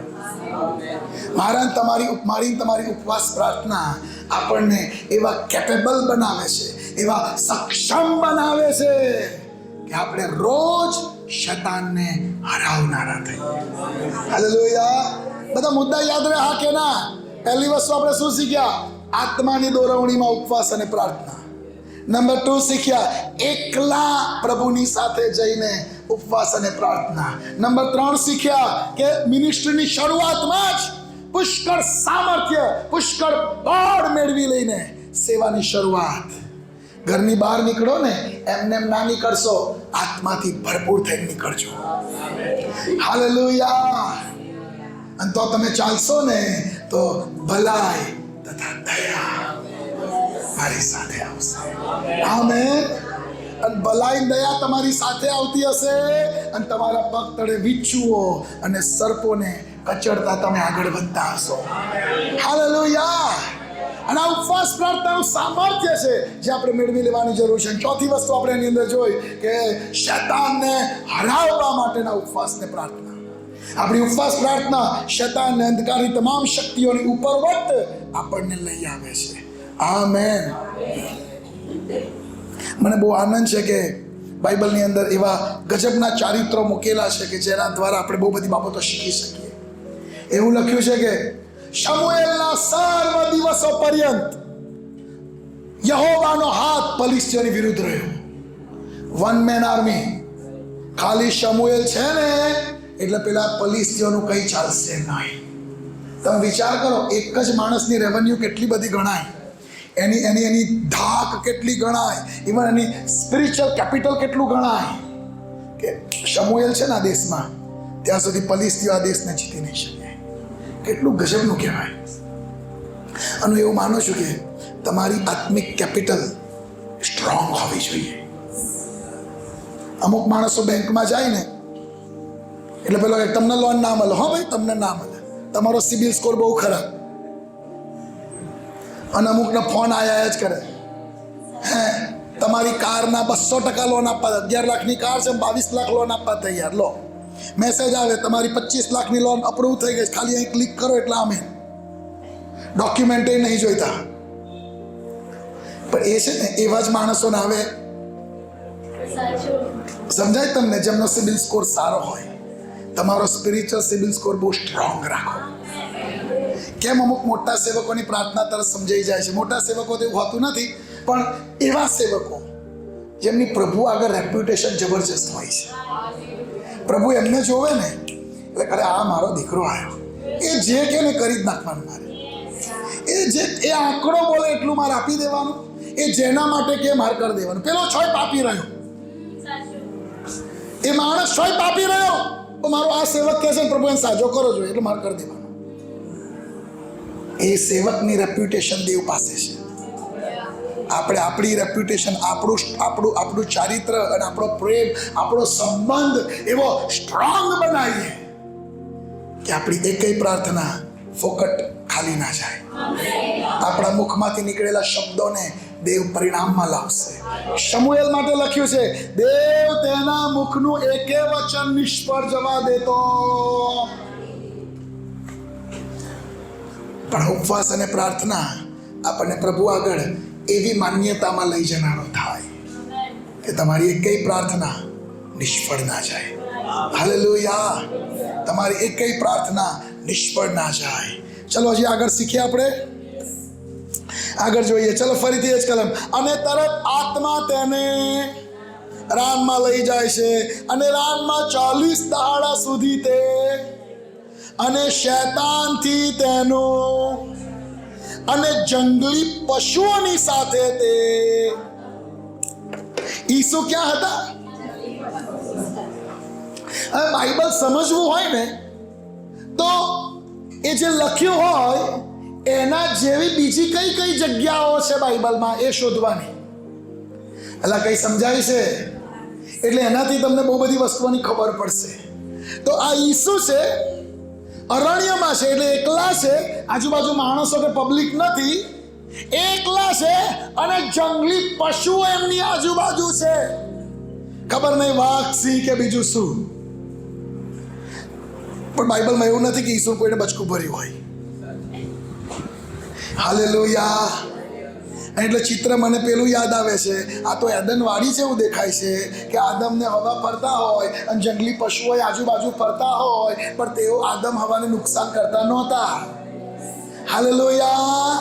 મારી તમારી ઉપવાસ પ્રાર્થના આપણને એવા કેપેબલ બનાવે છે, એવા સક્ષમ બનાવે છે કે આપણે રોજ શૈતાનને હરાવનારા થઈએ. હાલેલુયા. બધા મુદ્દા યાદ રહે, હા કે ના? પહેલી વસ્તુ આપણે શું શીખ્યા? આત્માની દોરવણીમાં ઉપવાસ અને પ્રાર્થના. નંબર 2 શીખ્યા એકલા પ્રભુની સાથે જઈને ઉપવાસ અને પ્રાર્થના. નંબર 3 શીખ્યા કે મિનિસ્ટ્રીની શરૂઆતમાં જ પુષ્કળ સામર્થ્ય, પુષ્કળ બળ મેળવી લઈને સેવાની શરૂઆત. ઘરની બહાર નીકળો ને એમને એમ ના નીકળશો, આત્માથી ભરપૂર થઈને નીકળજો. હાલેલુયા. અને તો તમે ચાલશો ને તો ભલાઈ તથા દયા મારી સાથે આવશે. આમેન. અને ભલાઈ દયા તમારી સાથે આવતી હશે અને તમારા પગ તળે વિચ્છુઓ અને સર્પોને કચડતા તમે આગળ વધતા હશો. હાલેલુયા. અને આ ઉપવાસ પ્રાર્થનાનું સામર્થ્ય છે જે આપણે મેળવી લેવાની જરૂર છે. ચોથી વસ્તુ આપણે એની અંદર જોઈ કે શૈતાનને હરાવવા માટેના ઉપવાસને પ્રાર્થના. આપણી ઉપવાસ પ્રાર્થના શૈતાનને, અંધકારની તમામ શક્તિઓની ઉપરવટ આપણને લઈ આવે છે. આમેન. મને બહુ આનંદ છે કે બાઇબલની અંદર એવા ગજબના ચારિત્રો મૂકેલા છે કે જેના દ્વારા આપણે બહુ બધી બાબતો શીખી શકીએ. એવું લખ્યું છે કે શમુએલના સર્વ દિવસો પર્યંત યહોવાનો હાથ ફલિસ્તીઓની વિરુદ્ધ રહ્યો. One man army. ખાલી શમુએલ છે ને એટલે પેલા ફલિસ્તીઓનું કંઈ ચાલશે નહીં. તમે વિચાર કરો, એક જ માણસની રેવન્યુ કેટલી બધી ગણાય, એની ધાક કેટલી ગણાય, ઇવન એની સ્પિરિચ્યુઅલ કેપિટલ કેટલું ગણાય કે શમુએલ છે ને આ દેશમાં, ત્યાં સુધી ફલિસ્તીઓ આ દેશને જીતી નહીં શકે. કેટલું ગજબનું કહેવાય. અને એવું માનું છું કે તમારી આત્મિક કેપિટલ સ્ટ્રોંગ હોવી જોઈએ. અમુક માણસો બેંકમાં જાય ને એટલે પેલો તમને લોન ના મળે. હા ભાઈ, તમને ના મળે, તમારો સિબિલ સ્કોર બહુ ખરાબ. અને અમુકના ફોન આયા જ કરે, હે તમારી કારના 200% લોન આપવા, 11 લાખની કાર છે, 22 લાખ લોન આપવા તૈયાર. લો મેસેજ આવે તમારી 25 લાખની લોન અપ્રૂવ થઈ ગઈ, ખાલી અહીં ક્લિક કરો એટલે આમે. ડોક્યુમેન્ટ નહીં જોઈતા. પણ એ છે ને એવા જ માણસોને આવે, સમજાય તમને, જેમનો સિબિલ સ્કોર સારો હોય. તમારો સ્પિરિચ્યુઅલ સિબિલ સ્કોર બહુ સ્ટ્રોંગ રાખો. કેમ અમુક મોટા સેવકોની પ્રાર્થના તરત સમજાઈ જાય છે. મોટા સેવકો તો એવું હોતું નથી, પણ એવા સેવકો જેમની પ્રભુ આગળ રેપ્યુટેશન જબરજસ્ત હોય છે. પ્રભુ એમને જોવે ને એટલે અરે આ મારો દીકરો આવ્યો, એ જે કે ને કરી જ નાખવાનું મારે. એ આંકડો બોલે એટલું મારે આપી દેવાનું, એ જેના માટે કે મારે કરી દેવાનું. પેલો છોય પાપી રહ્યો, એ માણસ છોય પાપી રહ્યો તો મારો આ સેવક કહે છે પ્રભુ એને સાજો કરો જોઈએ એટલે મારે કરી દેવાનું. એ સેવકની રેપ્યુટેશન દેવ પાસે છે. આપણે આપણી રેપ્યુટેશન, આપણું ચારિત્ર અને આપણો પ્રેમ, આપણો સંબંધ એવો સ્ટ્રોંગ બનાવીએ કે આપણી એકેય પ્રાર્થના ફોકટ ખાલી ના જાય. આપણા મુખમાંથી નીકળેલા શબ્દોને દેવ પરિણામમાં લાવશે. શમુએલ માટે લખ્યું છે, દેવ તેના મુખનું એકે વચન નિષ્ફળ જવા દેતો. પણ ઉપવાસ અને પ્રાર્થના આપણને પ્રભુ આગળ એવી માન્યતામાં લઈ જનારો થાય કે તમારી એકેય પ્રાર્થના નિષ્ફળ ના જાય. હાલેલુયા. તમારી એકેય પ્રાર્થના નિષ્ફળ ના જાય. ચલો હજી આગળ શીખીએ, આપણે આગળ જોઈએ. ચલો ફરીથી એ જ કલમ. અને તરત આત્મા તેને રાનમાં લઈ જાય છે અને રાનમાં 40 દાડા સુધી તે અને શૈતાનથી તેનું અને જંગલી પશુઓની સાથે તે. ઈસુ ક્યાં હતા? હવે બાઇબલ સમજવું હોય ને તો એ જે લખ્યું હોય એના જેવી બીજી કઈ કઈ જગ્યાઓ છે બાઇબલમાં એ શોધવાની. એટલે કઈ સમજાય છે? એટલે એનાથી તમને બહુ બધી વસ્તુઓની ખબર પડશે. તો આ ઈસુ છે, અરણ્યમાં છે, એટલે એકલા છે, આજુબાજુ માણસો કે પબ્લિક નથી, એકલા છે, અને જંગલી પશુઓ એમની આજુબાજુ છે. ખબર નહીં વાઘ, સિંહ કે બીજું શું. પણ બાઇબલમાં એવું નથી કે ઈસુ કોઈને બચકું ભર્યું હોય. હાલેલુયા. એટલે ચિત્ર મને પેલું યાદ આવે છે, આ તો એડન વાડી છે એવું દેખાય છે કે આદમને હવા ફરતા હોય અને જંગલી પશુઓ આજુબાજુ ફરતા હોય, પણ તેઓ આદમ હવાને નુકસાન કરતા નહોતા. હાલેલુયા.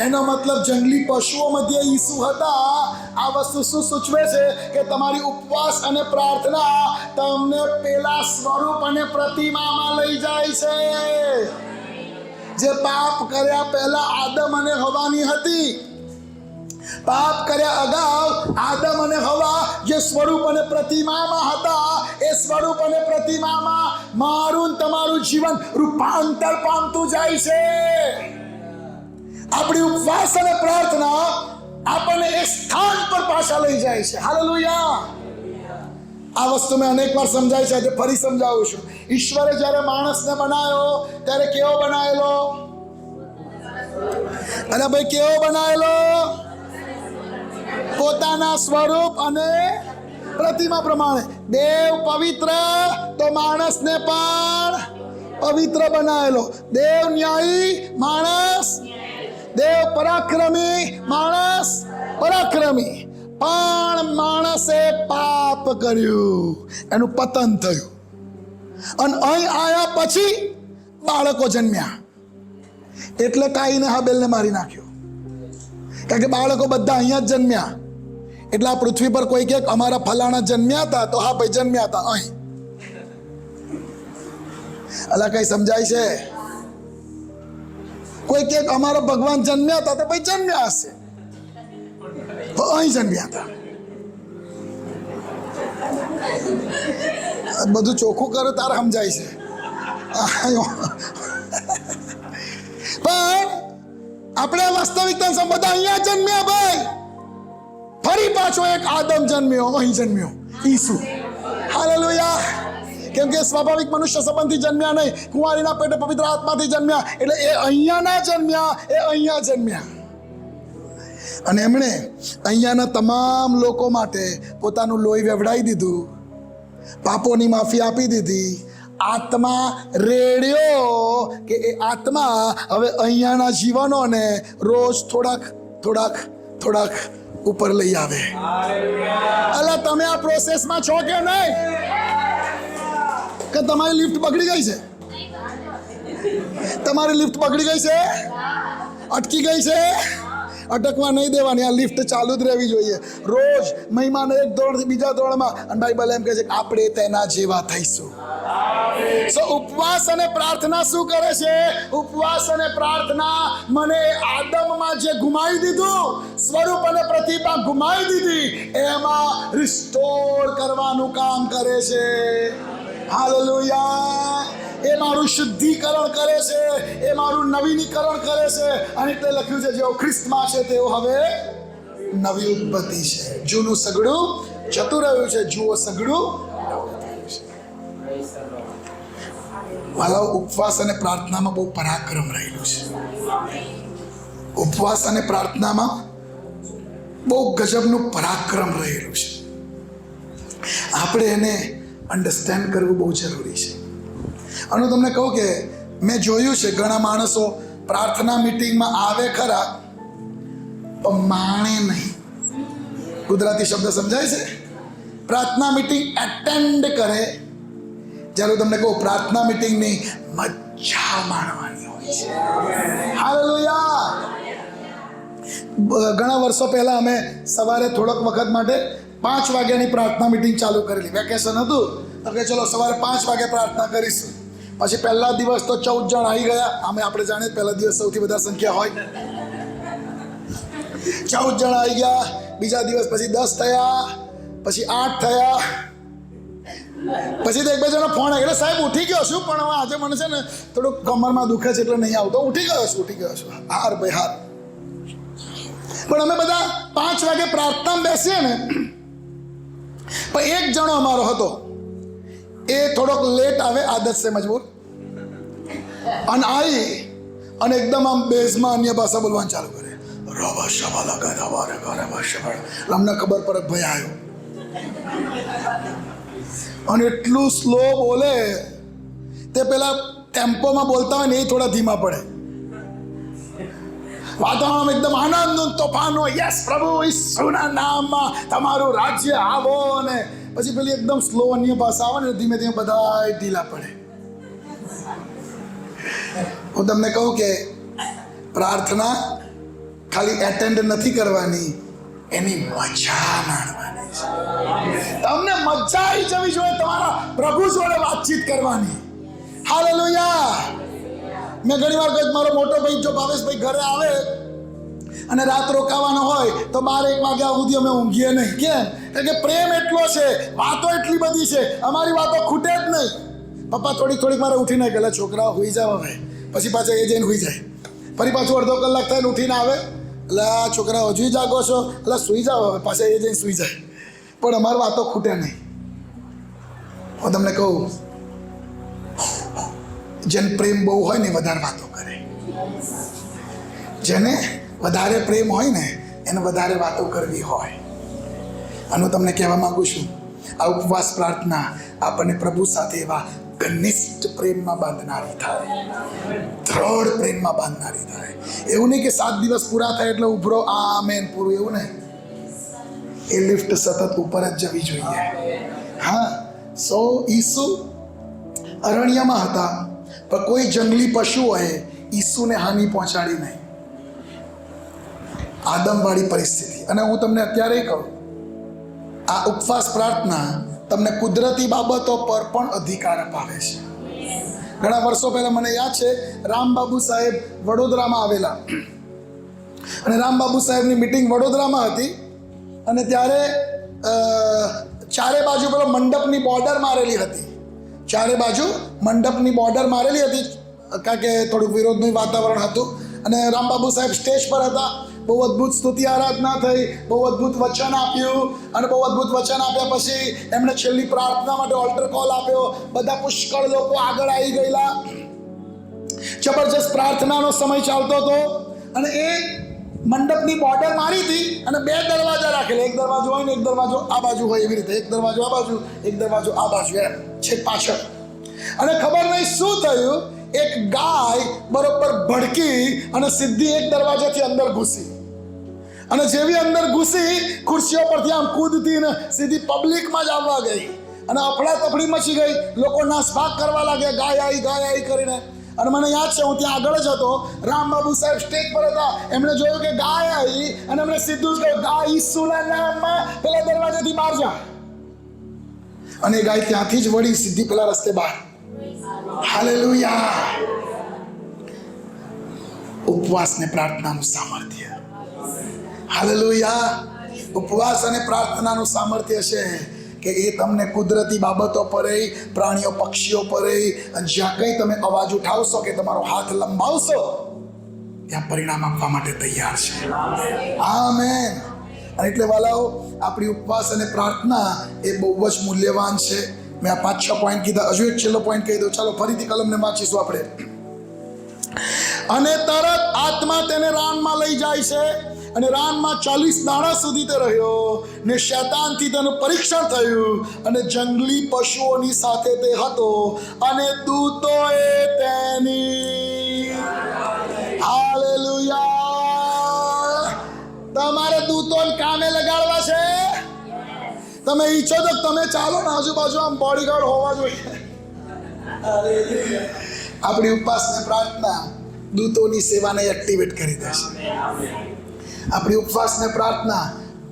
એનો મતલબ જંગલી પશુઓ મધ્ય ઈસુ હતા. આ વસ્તુ શું સૂચવે છે કે તમારી ઉપવાસ અને પ્રાર્થના તમને પેલા સ્વરૂપ અને પ્રતિમામાં લઈ જાય છે જે પાપ કર્યા પહેલા આદમ અને હવાની હતી. પાપ કર્યા અગાઉ આદમ અને હવા જે સ્વરૂપ અને પ્રતિમામાં હતા, એ સ્વરૂપ અને પ્રતિમામાં મારું તમારું જીવન રૂપાંતર પામતું જાય છે. આપણી ઉપવાસ અને પ્રાર્થના આપણને એ સ્થાન પર પાછા લઈ જાય છે. હાલેલુયા. આ વસ્તુ મેં અનેક વાર સમજાય છે, આજે ફરી સમજાવું છું. ઈશ્વરે જ્યારે માણસને બનાવ્યો ત્યારે કેવો બનાવેલો? અને ભાઈ કેવો બનાવેલો? પોતાના સ્વરૂપ અને પ્રતિમા પ્રમાણે. દેવ પવિત્ર તો માણસને પણ પવિત્ર બનાવેલો. દેવ ન્યાયી, માણસ દેવ પરાક્રમી, માણસ પરાક્રમી. પણ માણસે પાપ કર્યું, એનું પતન થયું. અને અહીં આયા પછી બાળકો જન્મ્યા, એટલે કાઈને હાબેલને મારી નાખ્યો. કારણ કે બાળકો બધા અહીંયા જ જન્મ્યા. એટલે આ પૃથ્વી પર કોઈ કે અમારા ફલાણા જન્મ્યા હતા, તો હા ભાઈ જન્મ્યા હતા અહીં. અલા કઈ સમજાય છે? કોઈ કે અમારા ભગવાન જન્મ્યા હતા, તો ભાઈ જન્મ્યા હશે, તો અહીં જન્મ્યા હતા. બધું ચોખ્ખું કરો તારે સમજાય છે. પણ આપણે વાસ્તવિકતા બધા અહીંયા જન્મ્યા ભાઈ. ફરી પાછો એક આદમ જન્મ્યો, અહીં જન્મ્યો ઈસુ. હાલેલુયા. કેમ કે સ્વાભાવિક મનુષ્ય સંબંધથી જન્મ્યા નહીં, કુંવારીના પેટે પવિત્ર આત્માથી જન્મ્યા. એટલે એ અહીંયા ના જન્મ્યા, એ અહીંયા જન્મ્યા. અને એમણે અહીંયાના તમામ લોકો માટે પોતાનું લોહી વેવડાવી દીધું, પાપોની માફી આપી દીધી. આત્મા રેડ્યો કે એ આત્મા હવે અહીંયાના જીવનોને રોજ થોડાક થોડાક થોડાક ઉપર લઈ આવે. અલા તમે આ પ્રોસેસમાં છો કે નહીં? કે તમારી લિફ્ટ બગડી ગઈ છે? તમારી લિફ્ટ બગડી ગઈ છે, અટકી ગઈ છે? અટકવા નહીં દેવાની. આ લિફ્ટ ચાલુ જ રહેવી જોઈએ. રોજ મહિમાને એક ધોરણથી બીજા ધોરણમાં. અને બાઇબલ એમ કહે છે કે આપણે તેના જેવા થઈશું. સો ઉપવાસ અને પ્રાર્થના શું કરે છે? ઉપવાસ અને પ્રાર્થના મને આદમમાં જે ગુમાવી દીધું, સ્વરૂપ અને પ્રતિભા ગુમાવી દીધી, એમાં રિસ્ટોર કરવાનું કામ કરે છે. હાલેલુયા. એ મારું શુદ્ધિકરણ કરે છે, એ મારું નવીનીકરણ કરે છે. અને એટલે લખ્યું છે જેઓ ખ્રિસ્તમાં છે તેઓ હવે નવી ઉત્પત્તિ છે. જૂનું સગડું જતું રહ્યું છે, જુઓ સગડું. વાલાઓ, ઉપવાસ અને પ્રાર્થનામાં બહુ પરાક્રમ રહેલું છે. ઉપવાસ અને પ્રાર્થનામાં બહુ ગજબનું પરાક્રમ રહેલું છે. આપણે એને અન્ડરસ્ટેન્ડ કરવું બહુ જરૂરી છે. અને હું તમને કહું કે મેં જોયું છે ઘણા માણસો પ્રાર્થના મીટિંગમાં આવે ખરા, પણ માણે નહીં. ગુજરાતી શબ્દ સમજાય છે? પ્રાર્થના મીટિંગ એટેન્ડ કરે, જ્યારે હું તમને કહું પ્રાર્થના મીટિંગની મજા માણવાની હોય છે. હાલેલુયા. ઘણા વર્ષો પહેલા અમે સવારે થોડોક વખત માટે 5 વાગ્યાની પ્રાર્થના મીટિંગ ચાલુ કરેલી. વેકેશન હતું તો કે ચલો સવારે 5 વાગે પ્રાર્થના કરીશું. પછી પહેલા દિવસ તો 14 જણ આવી ગયા. આપણે જાણીએ પહેલા દિવસ સૌથી વધારે સંખ્યા હોય. 14 જણ આવી ગયા. બીજા દિવસ પછી 10 થયા, પછી 8 થયા, પછી તો એક બે જણનો ફોન આવ્યો, એટલે સાહેબ ઉઠી ગયો છું, પણ હવે આજે મને છે ને થોડુંક કમરમાં દુખે છે એટલે નહીં આવતો. ઉઠી ગયો છું. હાર ભાઈ હાર. પણ અમે બધા 5 વાગે પ્રાર્થનામાં બેસીએ ને, પણ એક જણો અમારો હતો, એ થોડોક લેટ આવે, આદત છે મજબૂર, અને આવી અને એકદમ આમ બેઝમાં અન્ય ભાષા બોલવાનું ચાલુ કરે. અમને ખબર પડે ભાઈ આવ્યો. અને એટલું સ્લો બોલે, તે પેલા ટેમ્પોમાં બોલતા હોય ને એ થોડા ધીમા પડે. વાતાવરણ એકદમ આનંદ તોફાન હોય, યસ પ્રભુ ઈસુના નામમાં તમારું રાજ્ય આવો, ને પછી પેલી એકદમ સ્લો અન્ય ભાષા આવે ને ધીમે ધીમે બધા ઢીલા પડે. હું તમને કહું કે પ્રાર્થના ખાલી એટેન્ડ નથી કરવાની, એની મજા માણવાની છે. તમને મજા આવી જવી જોઈએ તમારા પ્રભુ જોડે વાતચીત કરવાની. હાલેલુયા. મેં ઘણી વાર કહ્યું, મારો મોટો ભાઈ જો ભાવેશભાઈ ઘરે આવે અને રાત રોકાવાનો હોય તો 12-1 વાગ્યા સુધી અમે ઊંઘીએ નહીં. કેમ? કારણ કે પ્રેમ એટલો છે, વાતો એટલી બધી છે, અમારી વાતો ખૂટે જ નહીં. પપ્પા થોડીક મારે ઉઠીને ગયેલા છોકરાઓ હોઈ જાવ હવે, પછી પાછા એ જઈને હોઈ જાય. ફરી પાછું અડધો કલાક થઈને ઉઠીને આવે, એટલે આ છોકરાઓ હજુ જાગો છો, એટલે સૂઈ જાવ હવે, પાછા એ જઈને સૂઈ જાય. પણ અમારી વાતો ખૂટે નહીં. હું તમને કહું, જેને પ્રેમ બહુ હોય ને વધારે વાતો કરે. જેને વધારે પ્રેમ હોય ને એને વધારે વાતો કરવી હોય. અને હું તમને કહેવા માંગુ છું, આ ઉપવાસ પ્રાર્થના આપણને પ્રભુ સાથે એવા ઘનિષ્ઠ પ્રેમમાં બાંધનારી થાય, દ્રઢ પ્રેમમાં બાંધનારી થાય. એવું નહીં કે 7 દિવસ પૂરા થાય એટલે ઉભરો આમેન પૂરું, એવું નહીં. એ લિફ્ટ સતત ઉપર જ જવી જોઈએ. હા, ઈસુ અરણ્યમાં હતા, પણ કોઈ જંગલી પશુઓએ ઈસુને હાનિ પહોંચાડી નહીં. આદમવાળી પરિસ્થિતિ. અને હું તમને અત્યારે કહું, આ ઉપવાસ પ્રાર્થના તમને કુદરતી બાબતો પર પણ અધિકાર અપાવે છે. ઘણા વર્ષો પહેલા મને યાદ છે, રામબાબુ સાહેબ વડોદરામાં આવેલા, અને રામબાબુ સાહેબની મિટિંગ વડોદરામાં હતી, અને ત્યારે ચારે બાજુ પેલો મંડપની બોર્ડર મારેલી હતી. ચારે બાજુ મંડપની બોર્ડર મારેલી હતી, કારણ કે થોડુંક વિરોધનું વાતાવરણ હતું. અને રામબાબુ સાહેબ સ્ટેજ પર હતા. બહુ અદ્ભુત સ્તુતિ આરાધના થઈ, બહુ અદ્ભુત વચન આપ્યું, અને બહુ અદ્ભુત વચન આપ્યા પછી એમણે છેલ્લી પ્રાર્થના માટે ઓલ્ટર કોલ આપ્યો. બધા પુષ્કળ લોકો આગળ આવી ગયેલા. જબરજસ્ત પ્રાર્થનાનો સમય ચાલતો હતો, અને એ મંડપની બોર્ડર મારી હતી, અને 2 દરવાજા રાખેલા. એક દરવાજો હોય ને એક દરવાજો આ બાજુ હોય, એવી રીતે. એક દરવાજો આ બાજુ, એક દરવાજો આ બાજુ, એમ છે પાછળ. અને ખબર નહીં શું થયું, એક ગાય બરોબર ભડકી અને સીધી એક દરવાજાથી અંદર ઘૂસી. અને જેવી અંદર ઘૂસી, ખુરશીઓ પરથી આમ કૂદતી ને સીધી પબ્લિકમાં જ આવવા ગઈ, અને અફડાતફડી મચી ગઈ. લોકો નાસભાગ કરવા લાગ્યા, ગાય આવી કરીને. અને મને યાદ છે, હું ત્યાં આગળ જ હતો, રામબાબુ સાહેબ સ્ટેજ પર હતા. એમણે જોયું કે ગાય આવી, અને એમણે સીધું જ કહ્યું, ગાય ઈસુના નામમાં પેલા દરવાજાથી બહાર જા. અને એ ગાય ત્યાંથી જ વળી સીધી પેલા રસ્તે બહાર. હાલેલુયા. ઉપવાસ ને પ્રાર્થનાનું સામર્થ્ય. હાલેલુયા. ઉપવાસ અને પ્રાર્થનાનું સામર્થ્ય છે કે એ તમને કુદરતી બાબતો પર, પ્રાણીઓ પક્ષીઓ પર, જ્યાં કંઈ તમે અવાજ ઉઠાવશો કે તમારો હાથ લંબાવશો, ત્યાં પરિણામ આપવા માટે તૈયાર છે. આમેન. અને એટલે વાલાઓ, આપણી ઉપવાસ અને પ્રાર્થના એ બહુ જ મૂલ્યવાન છે. મેં આ 5-6 પોઈન્ટ કીધા. હજુ એક છેલ્લો પોઈન્ટ કહી દઉં. ચાલો ફરીથી કલમને વાંચીશું આપણે. અને તરત આત્મા તેને રાનમાં લઈ જાય છે, અને રાનમાં 40 દાડા સુધી તે રહ્યો, ને શૈતાનથી તેનું પરીક્ષણ થયું, અને જંગલી પશુઓની સાથે તે હતો, અને દૂતોએ તેની. હાલેલુયા. તમારે દૂતોને કામે લગાડવા છે. તમે ઈચ્છો તો તમે ચાલો ને, આજુબાજુ આમ બોડીગાર્ડ હોવા જોઈએ. આપણી ઉપવાસ ને પ્રાર્થના દૂતોની સેવાને એક્ટિવેટ કરી દેશે. આપણી ઉપવાસ ને પ્રાર્થના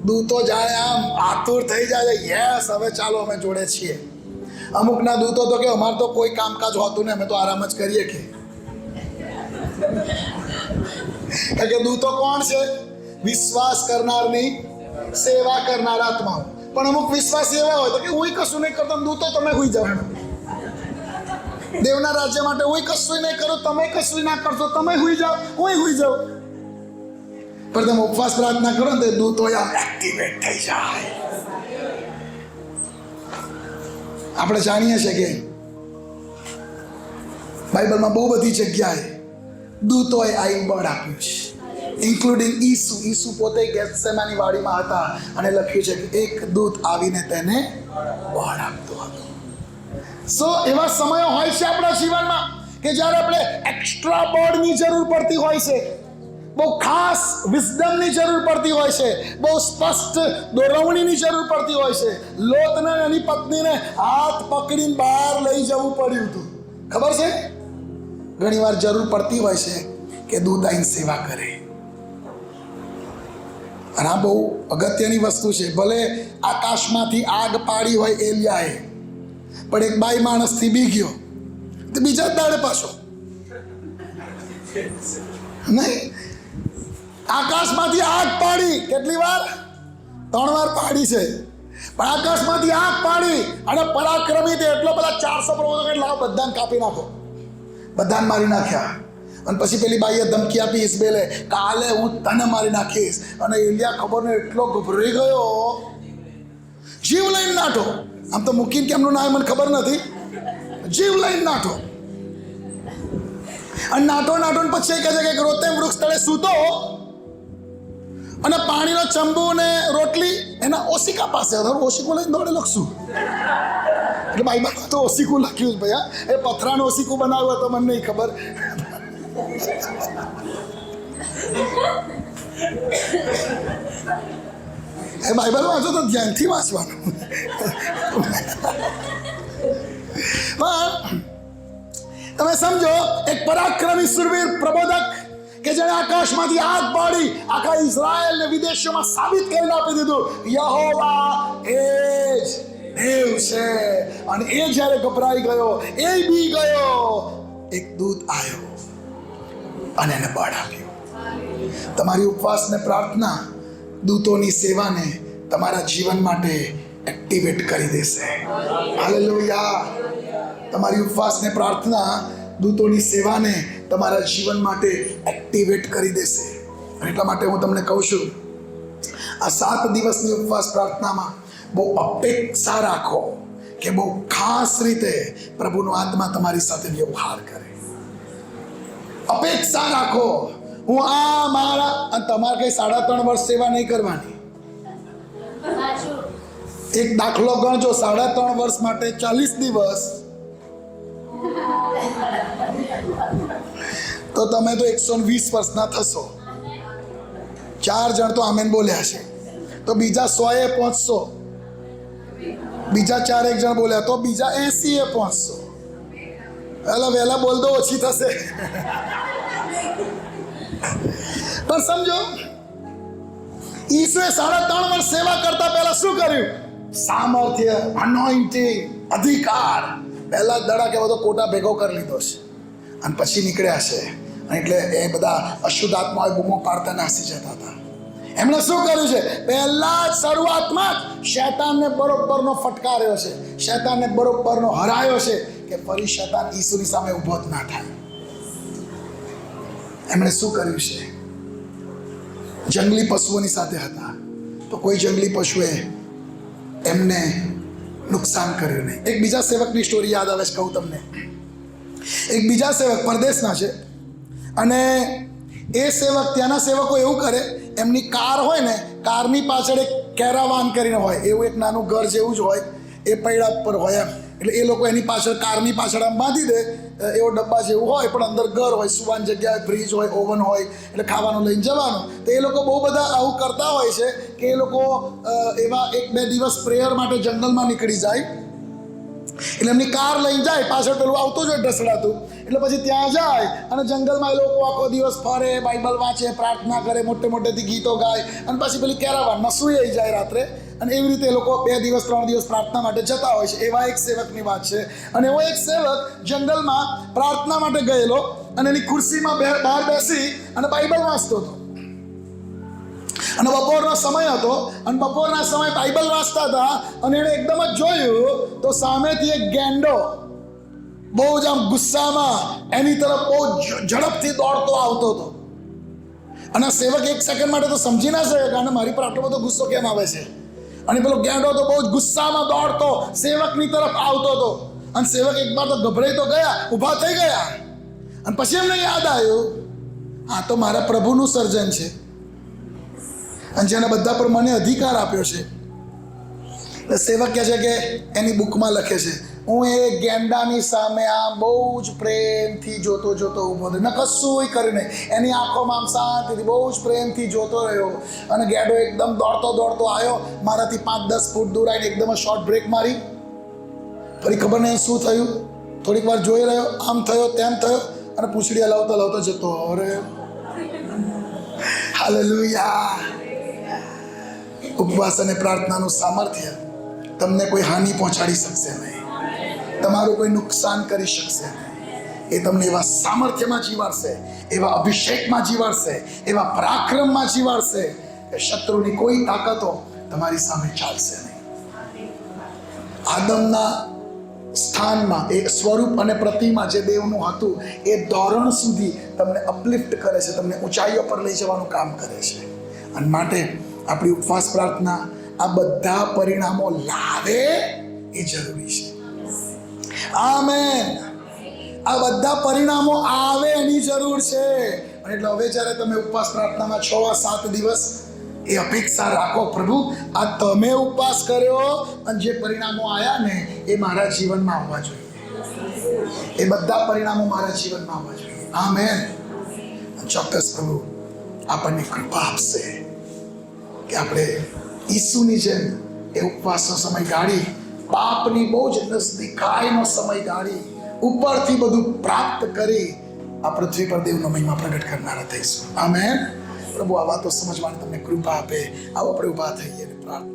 દૂતો જાણે આમ આતુર થઈ જાય, યસ હવે ચાલો અમે જોડે છીએ. અમુકના દૂતો તો કે અમારે તો કોઈ કામકાજ હોતું ને, અમે તો આરામ જ કરીએ. કે દૂતો કોણ છે? વિશ્વાસ કરનારની સેવા કરનાર આત્માઓ. પણ અમુક વિશ્વાસી એવા હોય તો કે હું કશું નહીં કરતો, દૂતો તમે હોઈ જાઓ. દેવના રાજ્ય માટે હું કશું નહીં કરું, તમે કશું ના કરશો, તમે હોઈ જાઓ, હું હોઈ જાઉં. પણ તમે ઉપવાસ પ્રાર્થના કરો ને તો દૂતો એક્ટિવેટ થઈ જાય. આપણે જાણીએ છીએ કે બાઇબલમાં બહુ બધી જગ્યાએ દૂતોએ આવીને બળ આપ્યું છે, ઇન્ક્લુડિંગ ઈસુ પોતે ગેથસેમાની વાડીમાં હતા અને લખ્યું છે કે એક દૂત આવીને તેને બળ આપતો હતો. સો એવા સમયો હોય છે આપણા જીવનમાં કે જ્યારે આપણે એક્સ્ટ્રા બળની જરૂર પડતી હોય છે, બહુ ખાસ વિઝડમની જરૂર પડતી હોય છે, બહુ સ્પષ્ટ દોરવણીની જરૂર પડતી હોય છે. લોતને એની પત્નીને હાથ પકડીને બહાર લઈ જવું પડ્યું હતું. ખબર છે, ઘણી વાર જરૂર પડતી હોય છે કે દૂત આઈને સેવા કરે. અને આ બહુ અગત્યની વસ્તુ છે. ભલે આકાશમાંથી આગ પાડી હોય એલિયાએ, પણ એક બાઈ માણસથી બી ગયો તો બીજા જ દાડે પાછો નહીં. આકાશમાંથી આગ પાડી, કેટલી વાર? 3 વાર પાડી છે. પણ આકાશમાંથી આગ પાડી અને પરાક્રમી તે એટલો બધા 400 પ્રવચનો કે લાવ બધાને કાપી નાખો, બધાને મારી નાખ્યા. અને પછી પેલી બાઈએ ધમકી આપી ઇસબેલે, કાલે હું તને મારી નાખીશ. અને એલિયા ખબર ને એટલો ગભરાઈ ગયો, જીવ લઈને નાઠો. આમ તો મૂકીને કેમનું ના મને ખબર નથી, જીવ લઈને નાઠો. અને નાઠો પછી કહે છે કે રોતે વૃક્ષ તળે સૂતો અને પાણીનો ચંબુ ને રોટલી એના ઓશિકા પાસે હતો. ઓશિકો લઈને દોડે લખશું એટલે બાઈબલમાં તો ઓશિકું લખ્યું છે ભાઈ. એ પથરાનું ઓશિકું બનાવ્યું તો મને નહીં ખબર. એ બાઇબલ વાંચો તો ધ્યાનથી વાંચવાનું. તમે સમજો, એક પરાક્રમી સુરવીર પ્રબોધક કે જેણે આકાશમાંથી આગ પાડી આખા ઇઝરાયલને વિદેશોમાં સાબિત કરીને આપી દીધું યહોવા એ જ દેવ છે. અને એ જ્યારે ગભરાઈ ગયો, એ બી ગયો, એક દૂત આવ્યો અને એને બળ આપ્યું. તમારી ઉપવાસ ને પ્રાર્થના દૂતોની સેવાને તમારા જીવન માટે એક્ટિવેટ કરી દેશે. હાલેલુયા. તમારી ઉપવાસ ને પ્રાર્થના દૂતોની સેવાને તમારા જીવન માટે એક્ટિવેટ કરી દેશે. અને એટલા માટે હું તમને કહું છું, આ 7 દિવસની ઉપવાસ પ્રાર્થનામાં બહુ અપેક્ષા રાખો કે બહુ ખાસ રીતે પ્રભુનો આત્મા તમારી સાથે વ્યવહાર કરે. અપેક્ષા રાખો, હું આ મારા અને તમારે કઈ 3.5 વર્ષ સેવા નહીં કરવાની. એક દાખલો ગણજો, 3.5 વર્ષ માટે 40 દિવસ, તો તમે તો 120 વર્ષના થશો. 4 જણ તો આમેન બોલ્યા છે, તો બીજા 100 એ પહોંચશો. બીજા 4 એક જણ બોલ્યા તો બીજા 80 એ પહોંચશો. વહેલા બોલ દો, ઓછી થશે. પણ સમજો, ઈસુએ 3.5 વર્ષ સેવા કરતા પહેલા શું કર્યું? સામર્થ્ય, અનોઇન્ટિંગ, અધિકાર પહેલા દડા કે બધો કોટા ભેગો કરી લીધો છે અને પછી નીકળ્યા છે. એટલે એ બધા અશુદ્ધ આત્માઓ બૂમો પાડતા નાસી જતા હતા. એમણે શું કર્યું છે? પહેલા જ શરૂઆતમાં જ શૈતાનને બરોબરનો ફટકાર્યો છે, શૈતાનને બરોબરનો હરાયો છે કે ફરી શૈતાન ઈસુની સામે ઊભો જ ના થાય. એમણે શું કર્યું છે? જંગલી પશુઓની સાથે હતા તો કોઈ જંગલી પશુએ એમને નુકસાન કર્યું નહીં. એક બીજા સેવકની સ્ટોરી યાદ આવે છે, કહું તમને. એક બીજા સેવક પરદેશના છે અને એ સેવક, ત્યાંના સેવકો એવું કરે, એમની કાર હોય ને, કારની પાછળ એક કેરાવાન કરીને હોય, એવું એક નાનું ઘર જેવું જ હોય, એ પૈડા પર હોય એમ. એટલે એ લોકો એની પાછળ, કારની પાછળ આમ બાંધી દે, એવો ડબ્બા જેવું હોય, પણ અંદર ઘર હોય, સુવાની જગ્યાએ ફ્રીજ હોય, ઓવન હોય, એટલે ખાવાનું લઈને જવાનું. તો એ લોકો બહુ બધા આવું કરતા હોય છે કે એ લોકો એવા 1-2 દિવસ પ્રેયર માટે જંગલમાં નીકળી જાય. એટલે એમની કાર લઈને જાય, પાછળ પેલું આવતું જ હોય ઢસડાતું. એટલે પછી ત્યાં જાય અને જંગલમાં એ લોકો આખો દિવસ ફરે, બાઇબલ વાંચે, પ્રાર્થના કરે, મોટેથી ગીતો ગાય અને પછી પેલી કેરાવાનમાં સૂઈ જાય રાત્રે. અને એવી રીતે એ લોકો 2 દિવસ 3 દિવસ પ્રાર્થના માટે જતા હોય છે. એવા એક સેવકની વાત છે. અને એવો એક સેવક જંગલમાં પ્રાર્થના માટે ગયેલો અને એની ખુરશીમાં બહાર બેસી અને બાઇબલ વાંચતો હતો. અને બપોરનો સમય હતો અને બપોરના સમય બાઇબલ વાંચતા હતા અને એણે એકદમ જ જોયું તો સામેથી એક ગેંડો બહુ જ આમ ગુસ્સામાં એની તરફ બહુ ઝડપથી દોડતો આવતો હતો. અને સેવક એક સેકન્ડ માટે તો સમજી ના શકે કારણ મારી પર આટલો બધો ગુસ્સો કેમ આવે છે. અને પેલો ગેંડો તો બહુ જ ગુસ્સામાં દોડતો સેવકની તરફ આવતો હતો. અને સેવક એકવાર તો ગભરાઈ તો ગયા, ઊભા થઈ ગયા. અને પછી એમને યાદ આવ્યું, આ તો મારા પ્રભુનું સર્જન છે અને જેના બધા પર મને અધિકાર આપ્યો છે. એટલે સેવક કહે છે કે એની બુકમાં લખે છે, હું એ ગેંડાની સામે આ બહુ જ પ્રેમથી જોતો ઊભો થયો. મેં કશું કરીને એની આંખોમાં આમ શાંતિથી બહુ જ પ્રેમથી જોતો રહ્યો. અને ગેંડો એકદમ દોડતો આવ્યો મારાથી 5-10 ફૂટ દૂર આવીને એકદમ શોર્ટ બ્રેક મારી. ફરી ખબર નહીં શું થયું, થોડીક વાર જોઈ રહ્યો, આમ થયો તેમ થયો અને પૂંછડી હલાવતો જતો રહ્યો. હાલેલુયા. ઉપવાસ અને પ્રાર્થનાનું સામર્થ્ય તમને કોઈ હાનિ પહોંચાડી શકશે નહીં, તમારું કોઈ નુકસાન કરી શકશે નહીં. એ તમને એવા સામર્થ્યમાં જીવાડશે, એવા અભિષેકમાં જીવાડશે, એવા પરાક્રમમાં જીવાડશે કે શત્રુની કોઈ તાકાતો તમારી સામે ચાલશે નહીં. આદમના સ્થાનમાં એ સ્વરૂપ અને પ્રતિમા જે દેવનું હતું એ ધોરણ સુધી તમને અપલિફ્ટ કરે છે, તમને ઊંચાઈઓ પર લઈ જવાનું કામ કરે છે. અને માટે આપણી ઉપવાસ પ્રાર્થના આ બધા પરિણામો લાવે એ જરૂરી છે. આમેન. આ બધા પરિણામો આવે એની જરૂર છે. અને એટલે હવે જ્યારે તમે ઉપવાસ પ્રાર્થનામાં 6-7 દિવસ એ અપેક્ષા રાખો, પ્રભુ આ તમે ઉપવાસ કર્યો અને જે પરિણામો આવ્યા ને એ મારા જીવનમાં આવવા જોઈએ. એ બધા પરિણામો મારા જીવનમાં આવવા જોઈએ. આમેન. ચોક્કસ પ્રભુ આપણને કૃપા આપશે કે આપણે ઈસુની જેમ એ ઉપવાસનો સમય ગાળી, પાપની બહુ જ નજદીકાઈનો સમય ગાળી, ઉપરથી બધું પ્રાપ્ત કરી આ પૃથ્વી પર દેવનો મહિમા પ્રગટ કરનારા થઈશું. આમેન. પ્રભુ આ વાતો સમજવાની તમને કૃપા આપે. આવો આપણે ઊભા થઈએ અને પ્રાર્થના